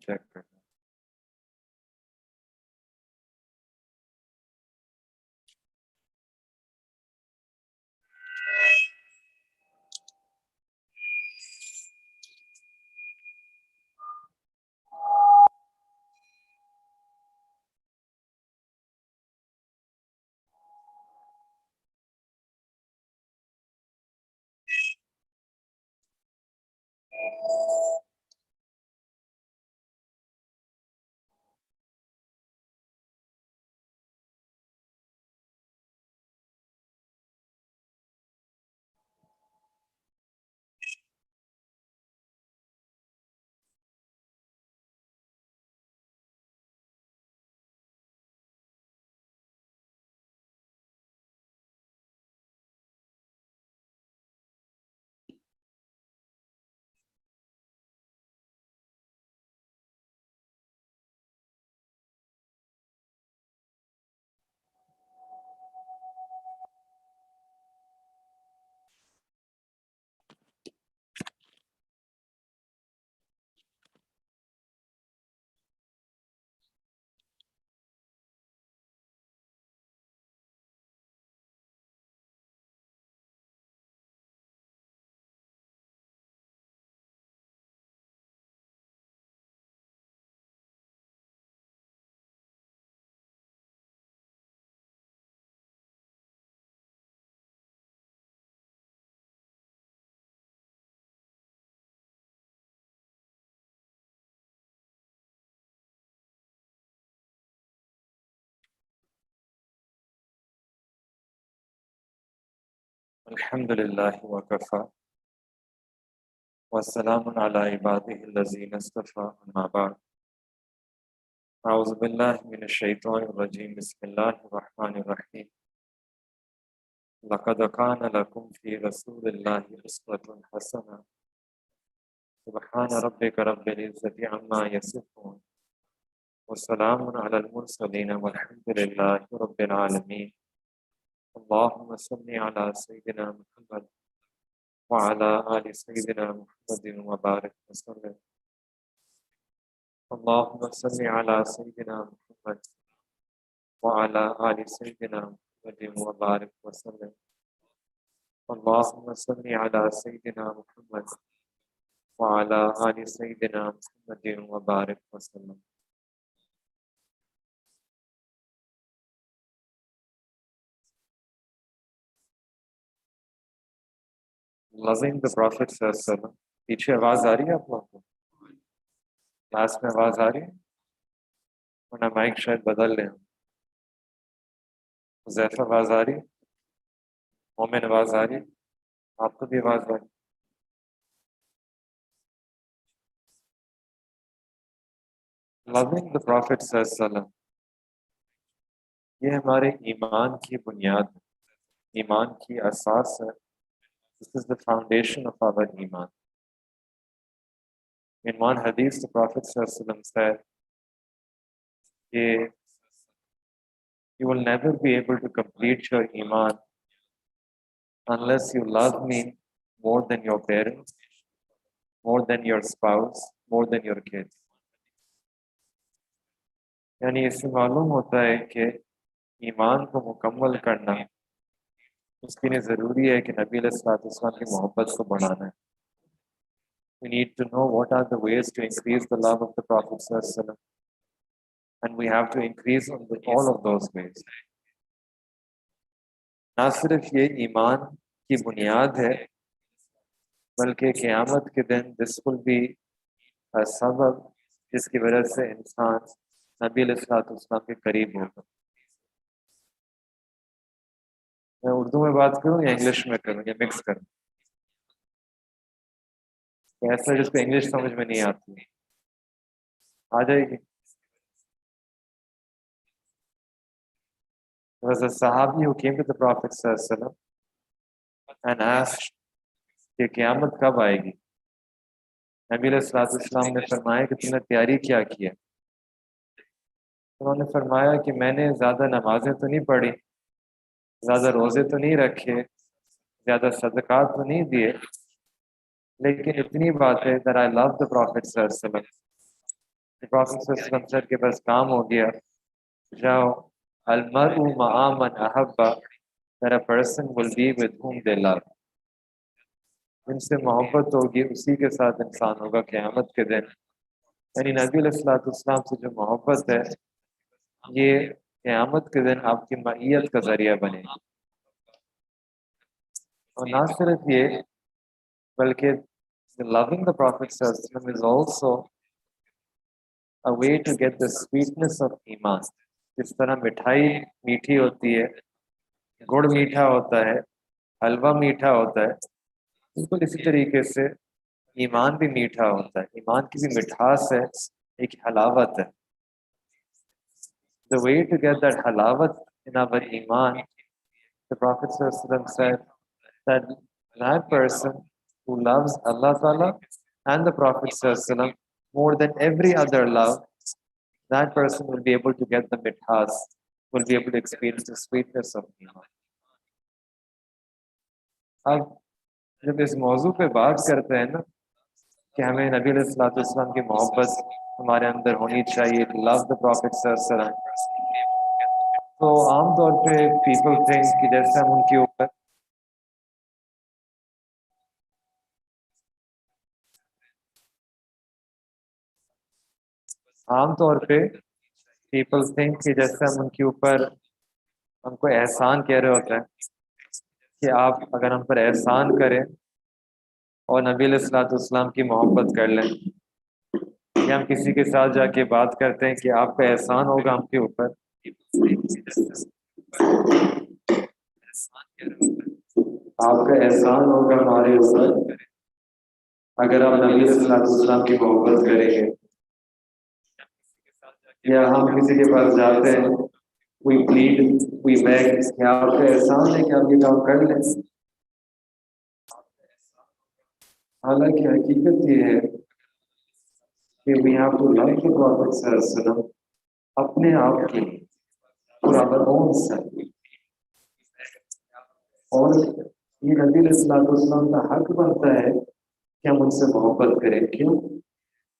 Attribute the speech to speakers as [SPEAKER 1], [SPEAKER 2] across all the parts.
[SPEAKER 1] Check کرنا الحمد للہ وکفی والسلام علی عباده الذین اصطفى اما بعد اعوذ باللہ من الشیطان الرجیم بسم اللہ الرحمن الرحیم لقد کان لکم فی رسول اللہ اسوة حسنہ سبحان ربک رب العزة عما یصفون والسلام علی المرسلین والحمد للہ رب العالمین اللہم صل علی سیدنا محمد وعلى آل سيدنا محمد وبارك وسلم اللهم صل على سيدنا محمد وعلى آل سيدنا محمد وبارك وسلم اللهم صل على سيدنا محمد وعلى آل سيدنا محمد وبارك وسلم. Loving the Prophet صلی اللہ علیہ وسلم. پیچھے آواز آ رہی ہے آپ لوگوں کو؟ کلاس میں آواز آ رہی ہے؟ ورنہ مائک شاید بدل لیں. حذیفہ آواز آ رہی ہے؟ مومن آواز آ رہی ہے؟ آپ کو بھی آواز آ رہی ہے؟ Loving the Prophet صلی اللہ علیہ وسلم یہ ہمارے ایمان کی بنیاد ہے، ایمان کی اساس ہے. This is the foundation of our iman. In one hadith, the Prophet ﷺ said, you will never be able to complete your iman unless you love me more than your parents, more than your spouse, more than your kids. یعنی اس سے معلوم ہوتا ہے کہ ایمان کو مکمل کرنا اس کے لیے ضروری ہے کہ نبی علیہ السلام کی محبت کو بڑھانا ہے. We need to know what are the ways to increase the love of the Prophet ﷺ, and we have to increase on all of those ways. نہ صرف یہ ایمان کی بنیاد ہے بلکہ قیامت کے دن this will be a سبب جس کی وجہ سے انسان نبی علیہ السلام کے قریب ہوگا. میں اردو میں بات کروں یا انگلش میں کروں یا مکس کروں؟ ایسا جس کو انگلش سمجھ میں نہیں آتی آ جائے گی. There was a Sahabi who came to the Prophet ﷺ and asked کہ قیامت کب آئے گی. نبی علیہ السلام نے فرمایا کہ تم نے تیاری کیا کی ہے؟ انہوں نے فرمایا کہ میں نے زیادہ نمازیں تو نہیں پڑھی, زیادہ روزے تو نہیں رکھے, زیادہ صدقات تو نہیں دیے, لیکن اتنی بات ہے that I love the Prophet صلی اللہ علیہ وسلم. The Prophet صلی اللہ علیہ وسلم سے کے بس کام ہو گیا, جاؤ المرء مع من احب, that a person will be with whom they love. جن سے محبت ہوگی اسی کے ساتھ انسان ہوگا قیامت کے دن. یعنی نبی علیہ السلام سے جو محبت ہے یہ قیامت کے دن آپ کی معیت کا ذریعہ بنے گی. اور نہ صرف یہ بلکہ loving the Prophet صلی اللہ علیہ وسلم is also a way to get the sweetness of ایمان. جس طرح مٹھائی میٹھی ہوتی ہے, گڑ میٹھا ہوتا ہے, حلوہ میٹھا ہوتا ہے, بالکل اسی طریقے سے ایمان بھی میٹھا ہوتا ہے. ایمان کی بھی مٹھاس ہے, ایک حلاوت ہے. The way to get that halawat in our iman, the Prophet ﷺ said that that person who loves Allah Ta'ala and the Prophet ﷺ more than every other love, that person will be able to get the mithas, will be able to experience the sweetness of iman. اب جب اس موضوع پہ بات کرتے ہیں نا کہ ہمیں نبی علیہ الصلوۃ والسلام کی محبت ہمارے اندر ہونی چاہیے, to love the Prophet صلی اللہ علیہ وسلم, تو عام طور پہ پیپل تھنک کہ جیسے ہم ان کے اوپر پیپل تھنک کہ جیسے ہم ان کے اوپر ہم کو احسان کہہ رہے ہوتے ہیں کہ آپ اگر ہم پر احسان کریں اور نبی علیہ الصلوۃ والسلام کی محبت کر لیں, یا ہم کسی کے ساتھ جا کے بات کرتے ہیں کہ آپ کا احسان ہوگا ہم کے اوپر, آپ کا احسان ہوگا ہمارے اوپر اگر آپ نبی علیہ الصلوۃ والسلام کی محبت کریں گے. یا ہم کسی کے پاس جاتے ہیں, we plead, we beg کہ آپ کا احسان ہے کہ آپ یہ کام کر لیں. حالانکہ حقیقت یہ ہے کہ we have to love the Prophet صلی اللہ علیہ وسلم اپنے آپ کے اور our own self. اور یہ نبی علیہ الصلوۃ والسلام کا حق بنتا ہے کہ ہم ان سے محبت کریں. کیوں؟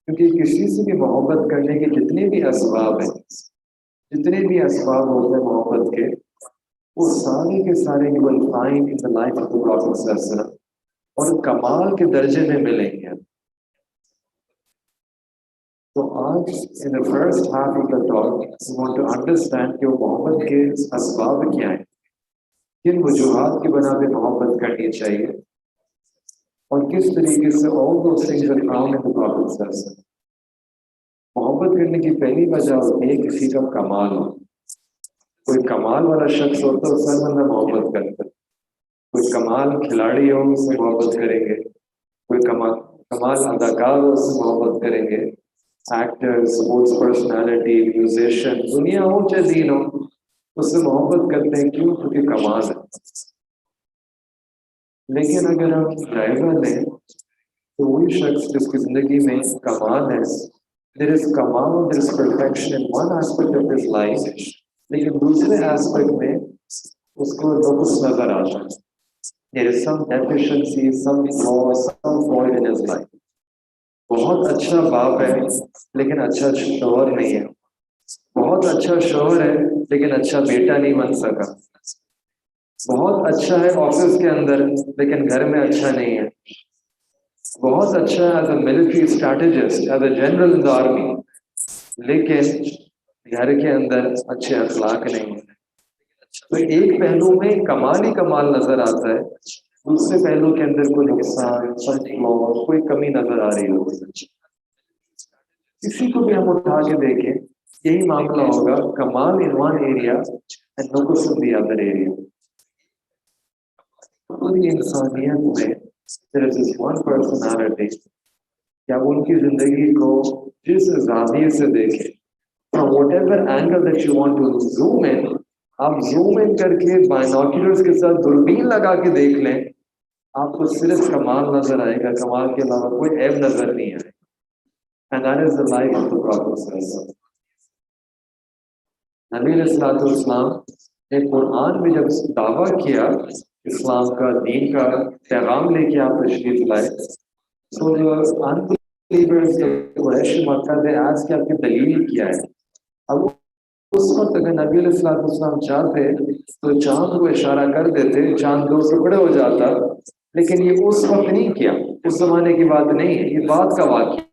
[SPEAKER 1] کیونکہ کسی سے بھی محبت کرنے کے جتنے بھی اسباب ہیں, جتنے بھی اسباب ہوتے ہیں محبت کے, وہ سارے کے سارے you will find in the life of the Prophet صلی اللہ علیہ وسلم, اور کمال کے درجے میں ملیں گے. تو آج in the first half of the talk we want to understand کہ وہ محبت کے اسباب کیا ہیں, کن وجوہات کی بنا پہ محبت کرنی چاہیے, اور کس طریقے سے all those things are found in the Prophet صلی اللہ علیہ وسلم. محبت کرنے کی پہلی وجہ ہوتی ہے کسی کا کمال ہو. کوئی کمال والا شخص ہوتا ہے اس سے بندہ محبت کرتا ہے. کوئی کمال کھلاڑی ہو اس سے محبت کریں گے, کوئی کمال اداکار ہو اس سے محبت کریں گے, ایکٹر, اسپورٹس پرسنالٹی, میوزیشین, دنیا ہو چاہے دین ہو, اس سے محبت کرتے ہیں. کیوں؟ کیونکہ کمال ہے. لیکن اگر ہم ڈرائیور لیں تو وہی شخص جس کی زندگی میں کمال ہے, there is kamal, there is perfection in one aspect of his life, لیکن دوسرے ایسپیکٹ میں اس کو نقص نظر آتا ہے. There is some deficiency, some flaw, some fault in his life. بہت اچھا باپ ہے لیکن اچھا شوہر نہیں ہے. بہت اچھا شوہر ہے لیکن اچھا بیٹا نہیں بن سکا. بہت اچھا ہے آفس کے اندر لیکن گھر میں اچھا نہیں ہے. بہت اچھا ہے as a military strategist, as a general in the army, لیکن گھر کے اندر اچھے اخلاق نہیں ہیں. تو ایک پہلو میں کمال ہی کمال نظر آتا ہے, دوسرے پہلو کے اندر کوئی نقصان, کوئی کمی نظر آ رہی ہوتی ہے. کسی کو بھی ہم اٹھا کے دیکھیں یہی معاملہ ہوگا, کمال ان ون ایریا اینڈ نقص ان دی ادر ایریا. پوری انسانیت میں there is this one personality کہ آپ ان کی زندگی کو جس زاویے سے دیکھیں, from whatever angle that you want to zoom in, آپ زوم ان کر کے بائنوکولرز کے ساتھ دوربین لگا کے دیکھ لیں، آپ کو صرف کمال نظر آئے گا، کمال کے علاوہ کوئی عیب نظر نہیں آئے. And that is the life of the Prophet. نبی علیہ الصلوۃ والسلام نے قرآن میں جب دعویٰ کیا اسلام کا، دین کا پیغام لے کے آپ تشریف لائے، تو جو unbelievers قریش مکہ نے آج کہ آپ کی دلیل کیا ہے. اب اس وقت اگر نبی علیہ الصلوۃ والسلام چاہتے تو چاند کو اشارہ کر دیتے، چاند دو ٹکڑے ہو جاتا، لیکن یہ اس وقت نہیں کیا، اس زمانے کی بات نہیں ہے، یہ بات کا واقعہ ہے.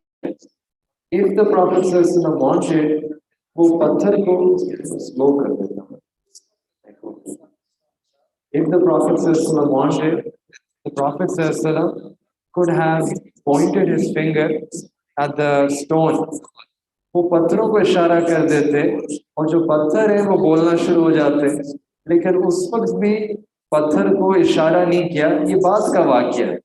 [SPEAKER 1] If the Prophet صلی اللہ علیہ وسلم wanted، وہ پتھر کو سلو کر دیتا. If the Prophet صلی اللہ علیہ وسلم wanted، the Prophet صلی اللہ علیہ وسلم could have pointed his finger at the stone. وہ پتھروں کو اشارہ کر دیتے اور جو پتھر ہے وہ بولنا شروع ہو جاتے، لیکن اس وقت بھی پتھر کو اشارہ نہیں کیا. یہ بات کا واقعہ ہے.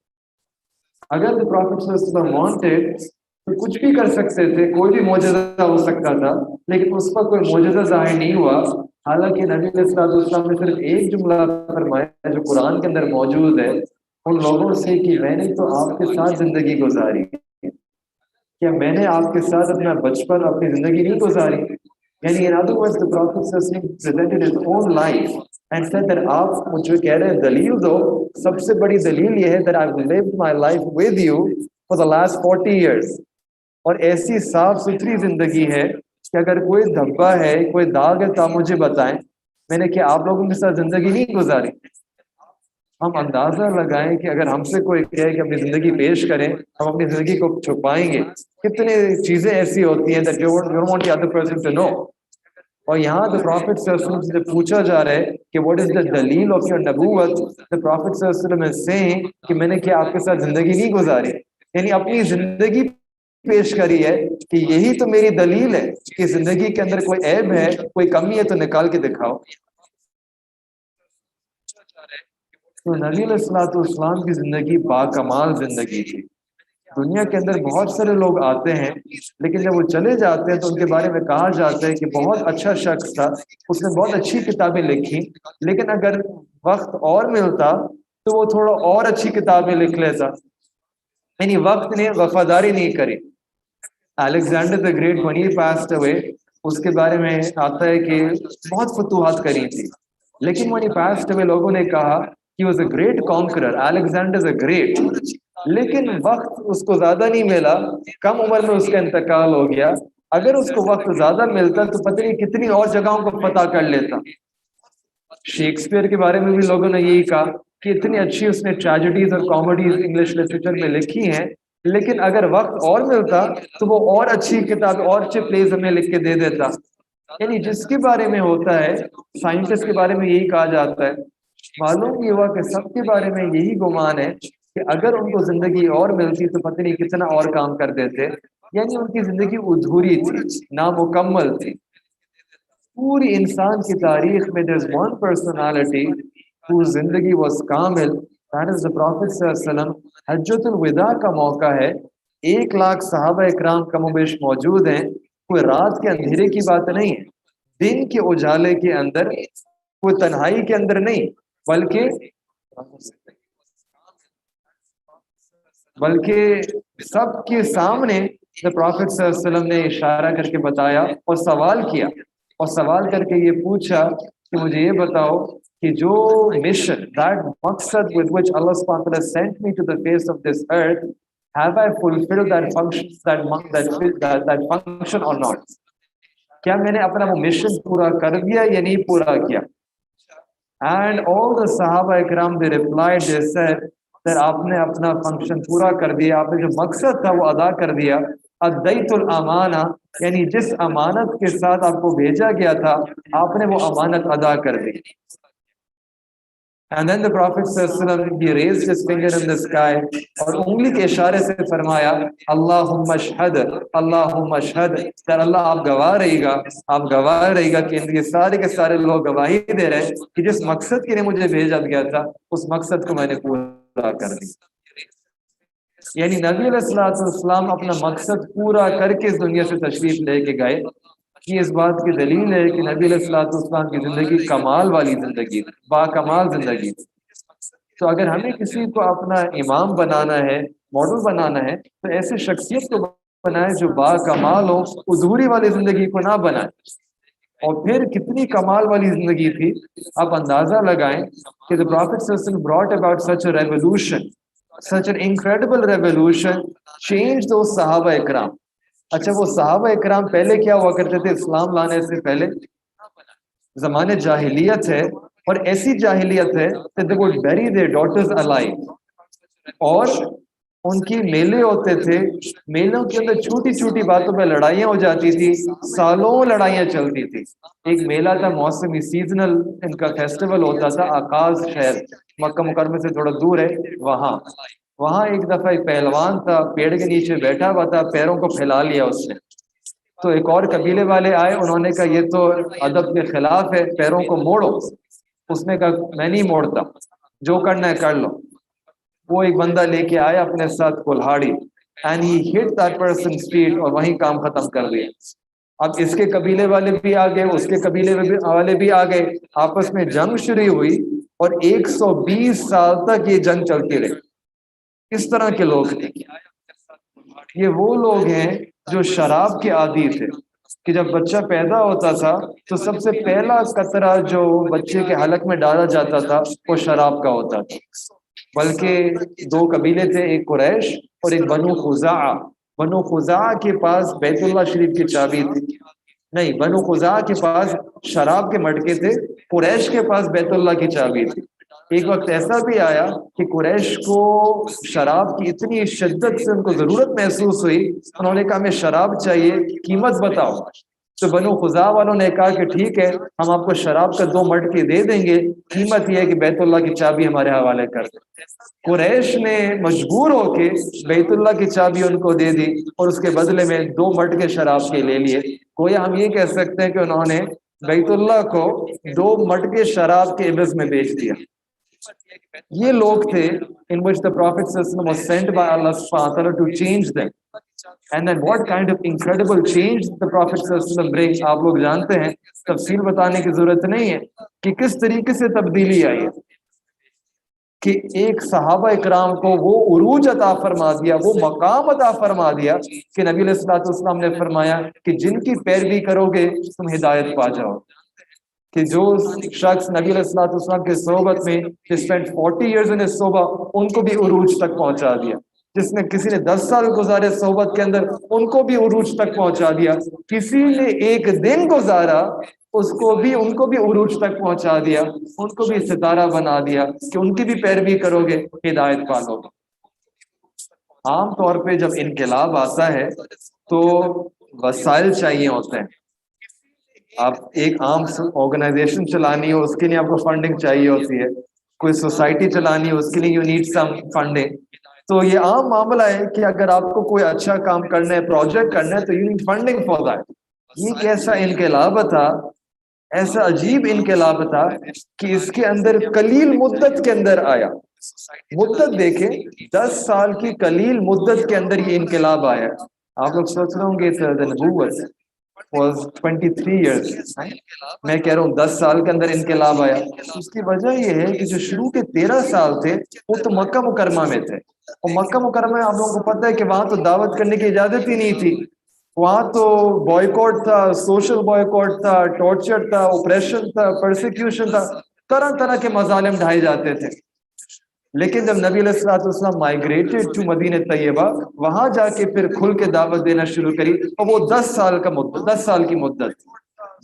[SPEAKER 1] اگر the Prophet صلی اللہ علیہ وسلم wanted تو کچھ بھی کر سکتے تھے، کوئی بھی معجزہ ہو سکتا تھا، لیکن اس پر کوئی معجزہ ظاہر نہیں ہوا. حالانکہ نبی علیہ الصلوۃ والسلام نے صرف ایک جملہ فرمایا جو قرآن کے اندر موجود ہے ان لوگوں سے کہ میں نے تو آپ کے ساتھ زندگی گزاری، کیا میں نے آپ کے ساتھ اپنا بچپن، اپنی زندگی نہیں گزاری؟ یعنی in other words the Prophet presented his own life and said that آپ مجھے کہہ رہے ہیں دلیل دو، سب سے بڑی دلیل یہ ہے that I've lived my life with you for the last 40 years. اور ایسی صاف ستھری زندگی ہے کہ اگر کوئی دھبا ہے، کوئی داغ ہے تو آپ مجھے بتائیں، میں نے کیا آپ لوگوں کے ساتھ زندگی نہیں گزاری؟ ہم اندازہ لگائیں کہ اگر ہم سے کوئی کہے کہ اپنی زندگی پیش کریں، ہم اپنی زندگی کو چھپائیں گے. کتنے چیزیں ایسی ہوتی ہیں that you don't want the other person to know. اور یہاں the Prophet صلی اللہ علیہ وسلم سے پوچھا جا رہا ہے کہ what is the دلیل of your نبوت. The Prophet صلی اللہ علیہ وسلم is saying کہ میں نے کیا آپ کے ساتھ زندگی نہیں گزاری، یعنی اپنی زندگی پیش کری ہے کہ یہی تو میری دلیل ہے کہ زندگی کے اندر کوئی عیب ہے، کوئی کمی ہے تو نکال کے دکھاؤ. تو نبی علیہ الصلوۃ والسلام کی زندگی باکمال زندگی تھی. دنیا کے اندر بہت سارے لوگ آتے ہیں، لیکن جب وہ چلے جاتے ہیں تو ان کے بارے میں کہا جاتا ہے کہ بہت اچھا شخص تھا، اس نے بہت اچھی کتابیں لکھی، لیکن اگر وقت اور ملتا تو وہ تھوڑا اور اچھی کتابیں لکھ لیتا. یعنی وقت نے وفاداری نہیں کری. Alexander the great when he passed away، اس کے بارے میں آتا ہے کہ بہت فتوحات کری تھی، لیکن when he passed away لوگوں نے کہا he was a great conqueror، Alexander the Great، لیکن وقت اس کو زیادہ نہیں ملا، کم عمر میں اس کا انتقال ہو گیا. اگر اس کو وقت زیادہ ملتا تو پتہ نہیں کتنی اور جگہوں کو فتح کر لیتا. شیکسپیئر کے بارے میں بھی لوگوں نے یہی کہا کہ اتنی اچھی اس نے ٹریجڈیز اور کامیڈیز انگلش لٹریچر میں لکھی ہیں، لیکن اگر وقت اور ملتا تو وہ اور اچھی کتاب، اور اچھے پلیز ہمیں لکھ کے دے دیتا. یعنی جس کے بارے میں ہوتا ہے، سائنٹسٹ کے بارے میں یہی کہا جاتا ہے. معلوم یہ ہوا کہ سب کے بارے میں یہی گمان ہے کہ اگر ان کو زندگی اور ملتی تو پتہ نہیں کتنا اور کام کر دیتے. یعنی ان کی زندگی ادھوری تھی، نامکمل تھی. پوری انسان کی تاریخ میں there's one personality whose زندگی was Kamil, that is the Prophet صلی اللہ علیہ وسلم. حجۃ الوداع کا موقع ہے، 1,00,000 صحابہ اکرام کم و بیش موجود ہیں. کوئی رات کے اندھیرے کی بات نہیں ہے، دن کے اجالے کے اندر، کوئی تنہائی کے اندر نہیں، بلکہ سب کے سامنے the Prophet صلی اللہ علیہ وسلم نے اشارہ کر کے بتایا اور سوال کیا، اور سوال کر کے یہ پوچھا کہ مجھے یہ بتاؤ کہ جو مشن، that مقصد with which Allah subhanahu wa ta'ala sent me to the face of this earth، have I fulfilled that function or not؟ کیا میں نے اپنا وہ مشن پورا کر دیا یا نہیں پورا کیا؟ And all the صحابہ اکرام they replied، they said that آپ نے اپنا فنکشن پورا کر دیا، آپ نے جو مقصد تھا وہ ادا کر دیا. ادیت الامانہ، یعنی جس امانت کے ساتھ آپ کو بھیجا گیا تھا آپ نے وہ امانت ادا کر دی. And then the Prophet صلی اللہ علیہ وسلم he raised his finger in the sky اور انگلی کے اشارے سے فرمایا اللہم اشہد، اللہم اشہد، کہ اللہ آپ گواہ رہے گا، آپ گواہ رہے گا کہ یہ سارے کے سارے لوگ گواہی دے رہے ہیں کہ جس مقصد کے لیے مجھے بھیجا گیا تھا اس مقصد کو میں نے پورا کر دی. یعنی نبی علیہ الصلوۃ والسلام اپنا مقصد پورا کر کے اس دنیا سے تشریف لے کے گئے.
[SPEAKER 2] یہ اس بات کی دلیل ہے کہ نبی علیہ الصلوۃ والسلام کی زندگی کمال والی زندگی تھی، با کمال زندگی تھی۔ تو اگر ہمیں کسی کو اپنا امام بنانا ہے، ماڈل بنانا ہے، تو ایسے شخصیت کو بنائے جو با کمال ہو، ادھوری والی زندگی کو نہ بنائے۔ اور پھر کتنی کمال والی زندگی تھی، آپ اندازہ لگائیں کہ the Prophet ﷺ brought about such a revolution, such an incredible revolution, changed those صحابہ اکرام۔ اچھا وہ صحابہ اکرام پہلے کیا ہوا کرتے تھے اسلام لانے سے پہلے؟ زمانے جاہلیت ہے، اور ایسی جاہلیت ہے کہ they would bury their daughters alive، اور ان کی میلے ہوتے تھے، میلوں کے اندر چھوٹی چھوٹی باتوں پہ لڑائیاں ہو جاتی تھی، سالوں لڑائیاں چلتی تھی۔ ایک میلہ تھا موسمی، سیزنل ان کا فیسٹیول ہوتا تھا، آکاز شہر مکہ مکرمہ سے تھوڑا دور ہے، وہاں ایک دفعہ ایک پہلوان تھا، پیڑ کے نیچے بیٹھا ہوا تھا، پیروں کو پھیلا لیا اس نے۔ تو ایک اور قبیلے والے آئے، انہوں نے کہا یہ تو ادب کے خلاف ہے، پیروں کو موڑو۔ اس نے کہا میں نہیں موڑتا، جو کرنا ہے کر لو۔ وہ ایک بندہ لے کے آیا اپنے ساتھ کلہاڑی، and he hit that person's feet، اور وہیں کام ختم کر دیا۔ اب اس کے قبیلے والے بھی آ گئے، اس کے قبیلے والے بھی آ گئے، آپس میں جنگ شروع ہوئی، اور 120 سال تک یہ جنگ چلتی رہی۔ اس طرح کے لوگ تھے۔ یہ وہ لوگ ہیں جو شراب کے عادی تھے، کہ جب بچہ پیدا ہوتا تھا تو سب سے پہلا قطرہ جو بچے کے حلق میں ڈالا جاتا تھا وہ شراب کا ہوتا تھا۔ بلکہ دو قبیلے تھے، ایک قریش اور ایک بنو خزاعہ۔ بنو خزاعہ کے پاس بیت اللہ شریف کی چابی تھی، نہیں، بنو خزاعہ کے پاس شراب کے مٹکے تھے، قریش کے پاس بیت اللہ کی چابی تھی۔ ایک وقت ایسا بھی آیا کہ قریش کو شراب کی اتنی شدت سے ان کو ضرورت محسوس ہوئی، انہوں نے کہا ہمیں شراب چاہیے، قیمت بتاؤ۔ تو بنو خزاعہ والوں نے کہا کہ ٹھیک ہے، ہم آپ کو شراب کا 2 مٹکے دے دیں گے، قیمت یہ ہے کہ بیت اللہ کی چابی ہمارے حوالے کر دیں۔ قریش نے مجبور ہو کے بیت اللہ کی چابی ان کو دے دی، اور اس کے بدلے میں 2 مٹکے شراب کے لے لیے۔ گویا ہم یہ کہہ سکتے ہیں کہ انہوں نے بیت اللہ کو 2 مٹکے شراب کے عوض میں بیچ دیا۔ یہ لوگ تھے in which the Prophet ﷺ was sent by Allah subhanahu wa ta'ala to change them. And then what kind of incredible change the Prophet ﷺ brings، آپ لوگ جانتے ہیں، تفصیل بتانے کی ضرورت نہیں ہے کہ کس طریقے سے تبدیلی آئی ہے، کہ ایک صحابہ اکرام کو وہ عروج عطا فرما دیا، وہ مقام عطا فرما دیا کہ نبی علیہ الصلوۃ والسلام نے فرمایا کہ جن کی پیروی کرو گے تم ہدایت پا جاؤ۔ کہ جو شخص نبی علیہ الصلوۃ والسلام کے صحبت میں spent 40 years in his صحبہ، ان کو بھی عروج تک پہنچا دیا۔ جس نے کسی نے 10 سال گزارے صحبت کے اندر، ان کو بھی عروج تک پہنچا دیا۔ کسی نے 1 دن گزارا، اس کو بھی، ان کو بھی عروج تک پہنچا دیا، ان کو بھی ستارہ بنا دیا کہ ان کی بھی پیروی کرو گے ہدایت پالو گے۔ عام طور پہ جب انقلاب آتا ہے تو وسائل چاہیے ہوتے ہیں۔ آپ ایک عام آرگنائزیشن چلانی ہو، اس کے لیے آپ کو فنڈنگ چاہیے ہوتی ہے، کوئی سوسائٹی چلانی ہو، اس کے لیے یو نیڈ سم فنڈنگ۔ تو یہ عام معاملہ ہے کہ اگر آپ کو کوئی اچھا کام کرنا ہے، پروجیکٹ کرنا ہے، تو you need funding for that. یہ ایک ایسا انقلاب تھا، ایسا عجیب انقلاب تھا کہ اس کے اندر قلیل مدت کے اندر آیا۔ مدت دیکھیں، 10 سال کی قلیل مدت کے اندر یہ انقلاب آیا۔ آپ لوگ سوچ رہے ہوں گے نبوت was 23 years، میں کہہ رہا ہوں 10 سال کے اندر انقلاب آیا۔ اس کی وجہ یہ ہے کہ جو شروع کے 13 سال تھے وہ تو مکہ مکرمہ میں تھے، اور مکہ مکرمہ میں آپ لوگوں کو پتہ ہے کہ وہاں تو دعوت کرنے کی اجازت ہی نہیں تھی، وہاں تو بوائیکاٹ تھا، سوشل بوائیکاٹ تھا، ٹارچر تھا، اوپریشن تھا، پرسیکیوشن تھا، طرح طرح کے مظالم ڈھائے جاتے تھے۔ لیکن جب نبی علیہ الصلوۃ والسلام مائیگریٹڈ ٹو مدینہ طیبہ، وہاں جا کے پھر کھل کے دعوت دینا شروع کری، اور وہ 10 سال کی مدت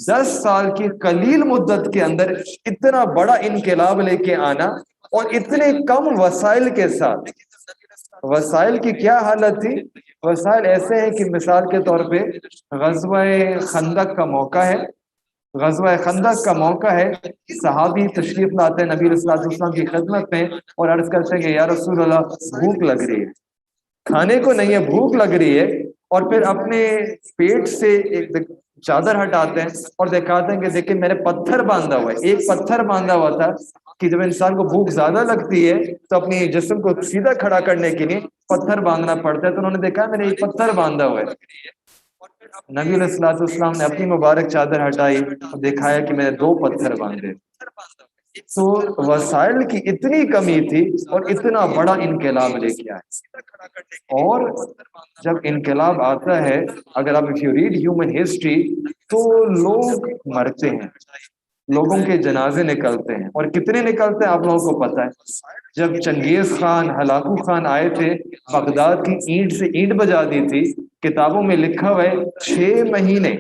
[SPEAKER 2] 10 سال کی قلیل مدت کے اندر اتنا بڑا انقلاب لے کے آنا، اور اتنے کم وسائل کے ساتھ۔ وسائل کی کیا حالت تھی؟ وسائل ایسے ہیں کہ مثال کے طور پہ غزوہ خندق کا موقع ہے، غزوہ خندق کا موقع ہے، صحابی تشریف لاتے ہیں نبی علیہ الصلوۃ والسلام کی خدمت میں اور عرض کرتے ہیں کہ یا رسول اللہ بھوک لگ رہی ہے، کھانے کو نہیں ہے، بھوک لگ رہی ہے، اور پھر اپنے پیٹ سے ایک چادر ہٹاتے ہیں اور دکھاتے ہیں کہ دیکھیں میرے پتھر باندھا ہوا ہے۔ ایک پتھر باندھا ہوا تھا کہ جب انسان کو بھوک زیادہ لگتی ہے تو اپنی جسم کو سیدھا کھڑا کرنے کے لیے پتھر باندھنا پڑتا ہے، تو انہوں نے دیکھا میں نے ایک پتھر باندھا ہوا ہے۔ نبی علیہ الصلوۃ والسلام نے اپنی مبارک چادر ہٹائی اور دکھایا کہ میں نے 2 پتھر باندھے. تو وسائل کی اتنی کمی تھی اور اتنا بڑا انقلاب لے کے آئے. اور جب انقلاب آتا ہے, اگر آپ if you read human history, تو لوگ مرتے ہیں, لوگوں کے جنازے نکلتے ہیں, اور کتنے نکلتے ہیں آپ لوگوں کو پتہ ہے. جب چنگیز خان, ہلاکو خان آئے تھے, بغداد کی اینٹ سے اینٹ بجا دی تھی. کتابوں میں لکھا ہوا ہے 6 مہینے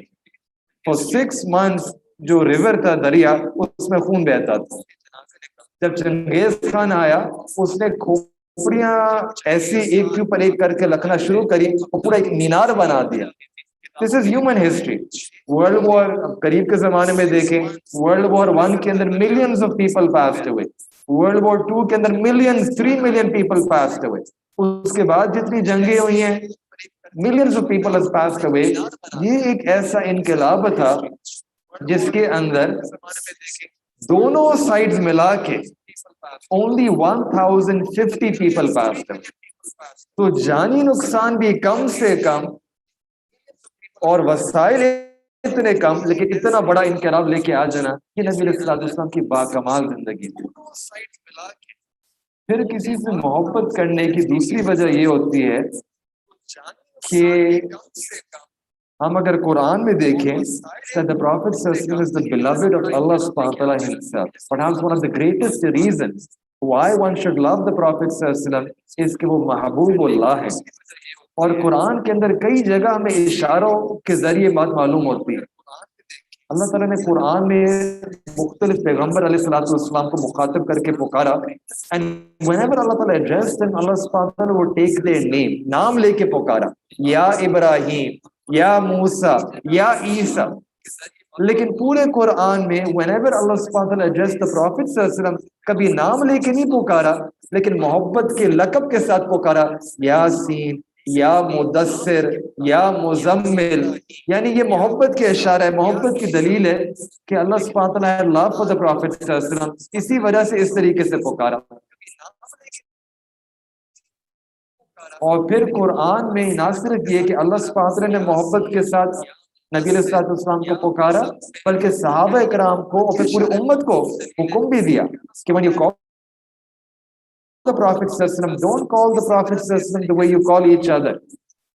[SPEAKER 2] for 6 months جو ریور تھا, دریا, اس میں خون بہتا تھا. جب چنگیز خان آیا, اس نے کھوپڑیاں ایسی ایک کے اوپر ایک کر کے رکھنا شروع کری اور پورا ایک مینار بنا دیا. This is human history. World war قریب کے زمانے میں دیکھیں, ورلڈ وار 1 کے اندر ملینز آف پیپل پاسڈ ہوئے, ورلڈ وار 2 کے اندر ملینز 3 ملین پیپل پاسڈ ہوئے. اس کے بعد جتنی جنگیں ہوئی ہیں, millions of people has passed ہوئے. یہ ایک ایسا انقلاب تھا جس کے اندر دونوں سائڈز ملا کے only 1050 پیپل پاسڈ ہوئے. تو جانی نقصان بھی کم سے کم اور وسائل اتنے کم, لیکن اتنا بڑا انقلاب لے کے آ جانا, یہ نبی علیہ الصلوۃ والسلام کی باکمال زندگی تھی. پھر کسی سے محبت کرنے کی دوسری وجہ یہ ہوتی ہے کہ ہم اگر قرآن میں دیکھیں that the Prophet ﷺ is the beloved of Allah subhanahu wa ta'ala himself. Perhaps one of the greatest reasons why one should love the Prophet ﷺ is کہ وہ محبوب اللہ ہے. اور قرآن کے اندر کئی جگہ ہمیں اشاروں کے ذریعے بات معلوم ہوتی ہے. اللہ تعالیٰ نے قرآن میں مختلف پیغمبر علیہ الصلوۃ والسلام کو مخاطب کر کے پکارا, and whenever اللہ تعالیٰ addressed them, اللہ سبحانہ وتعالیٰ وہ take their name, نام لے کے پکارا, یا ابراہیم, یا موسیٰ, یا عیسیٰ. لیکن پورے قرآن میں whenever اللہ سبحانہ وتعالیٰ addressed the Prophet صلی اللہ علیہ وسلم, کبھی نام لے کے نہیں پکارا, لیکن محبت کے لقب کے ساتھ پکارا, یاسین, یا مدثر, یا مزمل. یعنی یہ محبت کے اشارہ ہے, محبت کی دلیل ہے کہ اللہ سبحانہ وتعالیٰ اللہ for the Prophet صلی اللہ علیہ وسلم, اسی وجہ سے اس طریقے سے پکارا. اور پھر قرآن میں نہ صرف یہ کہ اللہ سبحانہ وتعالیٰ نے محبت کے ساتھ نبی علیہ الصلوۃ والسلام کو پکارا, بلکہ صحابہ اکرام کو اور پھر پوری امت کو حکم بھی دیا کہ when you call the Prophet صلی اللہ علیہ وسلم, don't call the Prophet صلی اللہ علیہ وسلم the way you call each other.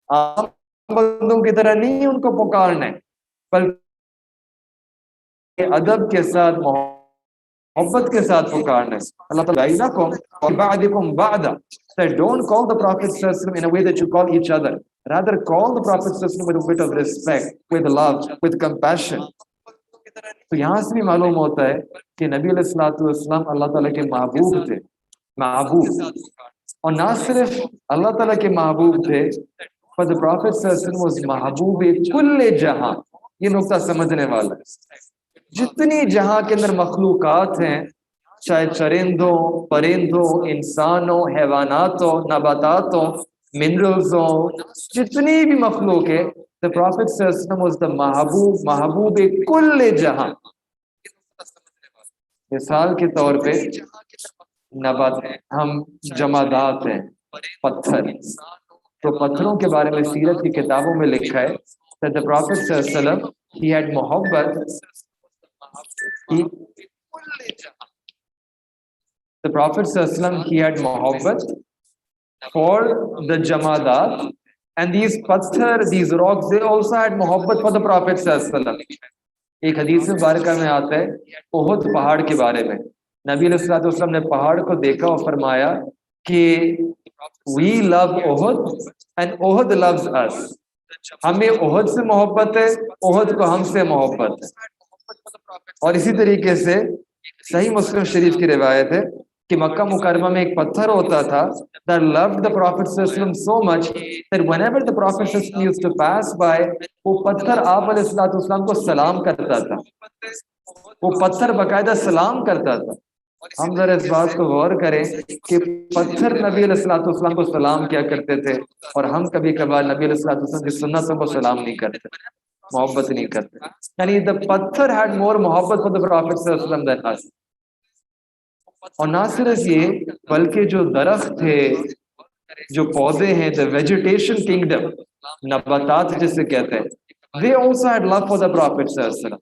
[SPEAKER 2] عام بندوں کی طرح نہیں ان کو پکارنا ہے, بلکہ ادب کے ساتھ, محبت کے ساتھ پکارنا ہے. اللہ تعالیٰ بعدکم بعدا, that don't call the Prophet صلی اللہ علیہ وسلم in a way that you call each other. Rather call the Prophet صلی اللہ علیہ وسلم with a bit of respect, with love, with compassion. تو یہاں سے بھی معلوم ہوتا ہے کہ نبی علیہ الصلوۃ والسلام اللہ تعالیٰ کے محبوب تھے, محبوب. اور نہ صرف اللہ تعالیٰ کے محبوب تھے, but the Prophet صلی اللہ علیہ وسلم was محبوب کل جہاں. یہ نقطہ سمجھنے والا ہے. جتنی جہاں کے اندر مخلوقات ہیں, چاہے چرندوں, پرندوں, انسانوں, حیواناتوں, نباتاتوں, منرلزوں, جتنی بھی مخلوق ہے, the Prophet صلی اللہ علیہ وسلم was the محبوب, محبوب کل جہاں. مثال کے طور پہ نبات, ہم جمادات ہیں, پتھر. تو پتھروں کے بارے میں سیرت کی کتابوں میں لکھا ہے that the Prophet صلی اللہ علیہ وسلم he had محبت, the Prophet صلی اللہ علیہ وسلم he had محبت for the jamadat, and these pathar, these rocks, they also had محبت for the Prophet صلی اللہ علیہ وسلم. ایک حدیث مبارکہ میں آتا ہے احد پہاڑ کے بارے میں, نبی علیہ الصلوۃ والسلام نے پہاڑ کو دیکھا اور فرمایا کہ we love Uhud and Uhud loves us. ہمیں احد سے محبت ہے, احد کو ہم سے محبت ہے. اور اسی طریقے سے صحیح مسلم شریف کی روایت ہے کہ مکہ مکرمہ میں ایک پتھر ہوتا تھا that loved the Prophet صلی اللہ علیہ وسلم so much that whenever the Prophet صلی اللہ علیہ وسلم used to pass by, وہ پتھر آپ علیہ الصلوۃ والسلام کو سلام کرتا تھا. وہ پتھر باقاعدہ سلام کرتا تھا. ہم ذرا اس بات کو غور کریں کہ پتھر نبی علیہ الصلوۃ والسلام کو سلام کیا کرتے تھے, اور ہم کبھی کبھار نبی علیہ الصلوۃ والسلام کی سنتوں کو سلام نہیں کرتے, محبت نہیں کرتے. یعنی the پتھر had more محبت for the Prophet صلی اللہ علیہ وسلم than us. اور نہ صرف یہ, بلکہ جو درخت تھے, جو پودے ہیں, the vegetation kingdom, نباتات جسے کہتے ہیں, they also had love for the Prophet sallallahu alaihi wasallam.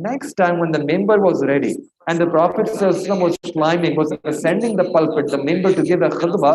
[SPEAKER 2] Next time when the member was ready and the Prophet ﷺ was climbing, was ascending the pulpit, the member to give a khutbah,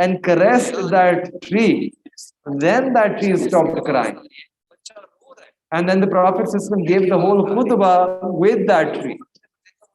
[SPEAKER 2] and caressed that tree. Then that tree stopped crying. And then the Prophet ﷺ gave the whole khutbah with that tree.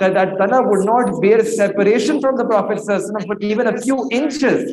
[SPEAKER 2] that that tana would not bear separation from the Prophet ﷺ for even a few inches.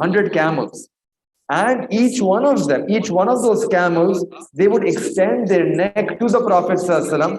[SPEAKER 2] 100 camels, and each one of them, each one of those camels, they would extend their neck to the Prophet sallallahu alaihi wasallam।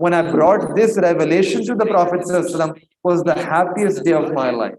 [SPEAKER 2] when I brought this revelation to the Prophet ﷺ was the happiest day of my life,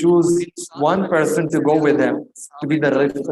[SPEAKER 2] choose one person to go with him to be the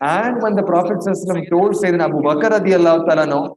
[SPEAKER 2] And when the Prophet ﷺ told Sayyidina Abu Bakr radiyallahu ta'ala anhu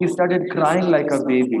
[SPEAKER 2] he started crying like a baby।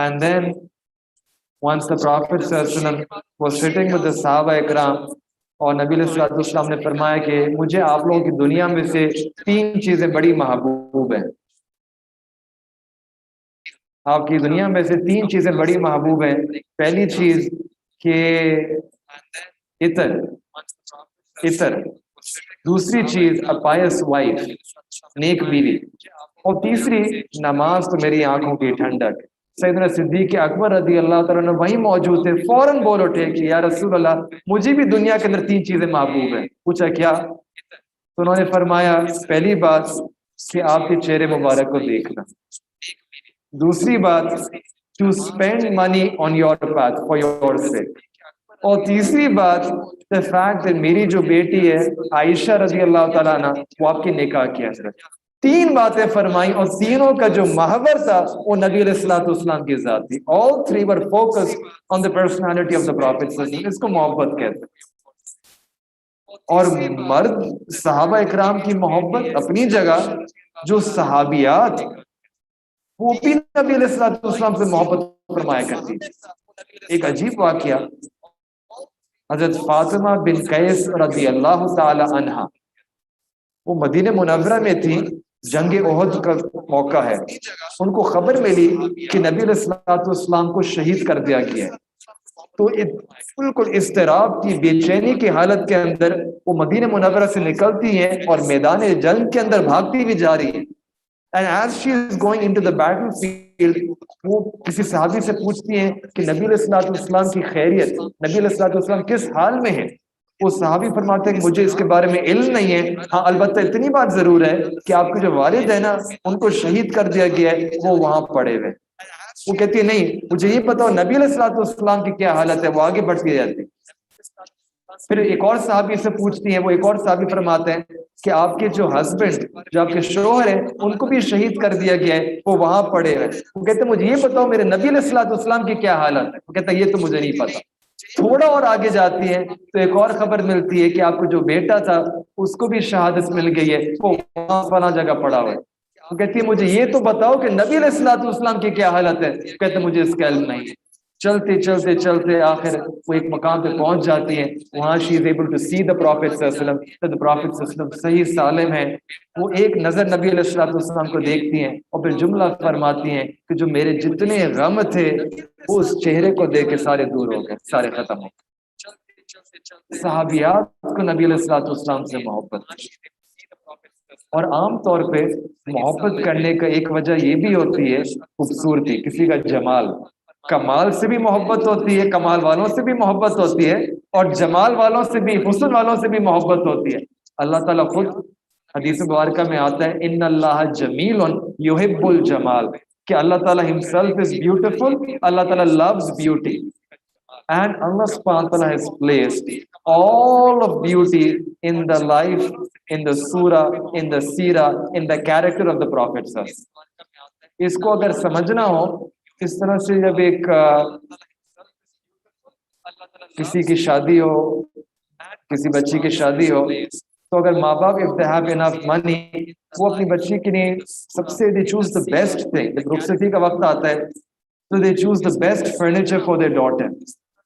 [SPEAKER 2] And then once the Prophet ﷺ was sitting with the Sahaba Ikram, اور نبی علیہ السلام نے فرمایا کہ مجھے آپ لوگوں کی دنیا میں سے 3 چیزیں بڑی محبوب ہیں، آپ کی دنیا میں سے 3 چیزیں بڑی محبوب ہیں۔ پہلی چیز کہ عطر، دوسری چیز پائس وائف، نیک بیوی، اور تیسری نماز تو میری آنکھوں کی ٹھنڈک۔ سیدنا صدیق اکبر رضی اللہ تعالیٰ عنہ وہیں موجود تھے، فوراً بول اٹھے کہ یا رسول اللہ مجھے بھی دنیا کے اندر 3 چیزیں محبوب ہیں۔ پوچھا کیا؟ تو انہوں نے فرمایا پہلی بات کہ آپ کے چہرے مبارک کو دیکھنا، دوسری بات to spend money on your path for your sake, اور تیسری بات the fact that میری جو بیٹی ہے عائشہ رضی اللہ تعالیٰ عنہ وہ آپ کے نکاح کی حضرت۔ 3 باتیں فرمائی اور تینوں کا جو محور تھا وہ نبی علیہ الصلوۃ والسلام کی ذات تھی۔ all 3 were focused on the personality of the Prophet صلی اللہ علیہ وسلم۔ اس کو محبت کہتے ہیں۔ اور مرد صحابہ اکرام کی محبت اپنی جگہ، جو صحابیات وہ بھی نبی علیہ الصلوۃ والسلام سے محبت فرمایا کرتی تھی۔ ایک عجیب واقعہ، حضرت فاطمہ بن قیس رضی اللہ تعالی عنہا وہ مدینہ منورہ میں تھی، جنگ احد کا موقع ہے، ان کو خبر ملی کہ نبی علیہ الصلوۃ والسلام کو شہید کر دیا گیا ہے، تو بالکل اضطراب کی بے چینی کی حالت کے اندر وہ مدینہ منورہ سے نکلتی ہیں اور میدان جنگ کے اندر بھاگتی بھی جا رہی ہیں۔ And as she is going into the battlefield وہ کسی صحابی سے پوچھتی ہیں کہ نبی علیہ الصلوۃ والسلام کی خیریت، نبی علیہ الصلوۃ والسلام کس حال میں ہے؟ وہ صحابی فرماتے ہیں کہ مجھے اس کے بارے میں علم نہیں ہے، ہاں البتہ اتنی بات ضرور ہے کہ آپ کے جو والد ہیں نا ان کو شہید کر دیا گیا ہے، وہ وہاں پڑے ہوئے۔ وہ کہتی ہے نہیں مجھے یہ پتا ہو نبی علیہ الصلوۃ والسلام کی کیا حالت ہے، وہ آگے بڑھتی جاتی۔ پھر ایک اور صحابی سے پوچھتی ہیں، وہ ایک اور صحابی فرماتے ہیں کہ آپ کے جو ہسبینڈ، جو آپ کے شوہر ہیں، ان کو بھی شہید کر دیا گیا ہے، وہ وہاں پڑے ہیں۔ وہ کہتے ہیں مجھے یہ بتاؤ میرے نبی علیہ الصلوۃ والسلام کی کیا حالت ہے؟ وہ کہتا ہے یہ تو مجھے نہیں پتا۔ تھوڑا اور آگے جاتی ہے تو ایک اور خبر ملتی ہے کہ آپ کو جو بیٹا تھا اس کو بھی شہادت مل گئی ہے، وہ وہاں فلاں جگہ پڑا ہوا ہے۔ وہ کہتی ہے مجھے یہ تو بتاؤ کہ نبی علیہ الصلوۃ والسلام کی کیا حالت ہے؟ وہ کہتے ہیں مجھے اس کا علم نہیں ہے۔ چلتے چلتے چلتے آخر وہ ایک مقام پہ پہنچ جاتی ہیں، وہاں she is able to see the Prophet صلی اللہ علیہ وسلم، the Prophet صلی اللہ علیہ وسلم صحیح سالم ہے۔ وہ ایک نظر نبی علیہ الصلوۃ والسلام کو دیکھتی ہیں اور پھر جملہ فرماتی ہیں کہ جو میرے جتنے غم تھے وہ اس چہرے کو دیکھ کے سارے دور ہو گئے، سارے ختم ہو گئے۔ صحابیات کو نبی علیہ الصلوۃ والسلام سے محبت، اور عام طور پہ محبت کرنے کا ایک وجہ یہ بھی ہوتی ہے خوبصورتی، کسی کا جمال، کمال سے بھی محبت ہوتی ہے، کمال والوں سے بھی محبت ہوتی ہے، اور جمال والوں سے بھی، حسن والوں سے بھی محبت ہوتی ہے۔ اللہ تعالیٰ خود حدیث مبارکہ میں آتا ہے ان اللہ جمیل یحب الجمال، کہ اللہ تعالیٰ himself is beautiful، اللہ تعالیٰ loves beauty، and Allah subhanahu wa ta'ala has placed all of beauty in the life, in the surah, in the seerah, in the character of the Prophet۔ اس کو اگر سمجھنا ہو اس طرح سے، جب ایک کسی کی شادی ہو، کسی بچی کی شادی ہو، تو اگر ماں باپ if they have enough money وہ اپنی بچی کے لیے سب سے they choose the best thing۔ جب رخصتی کا وقت آتا ہے تو they choose the best furniture for their daughter،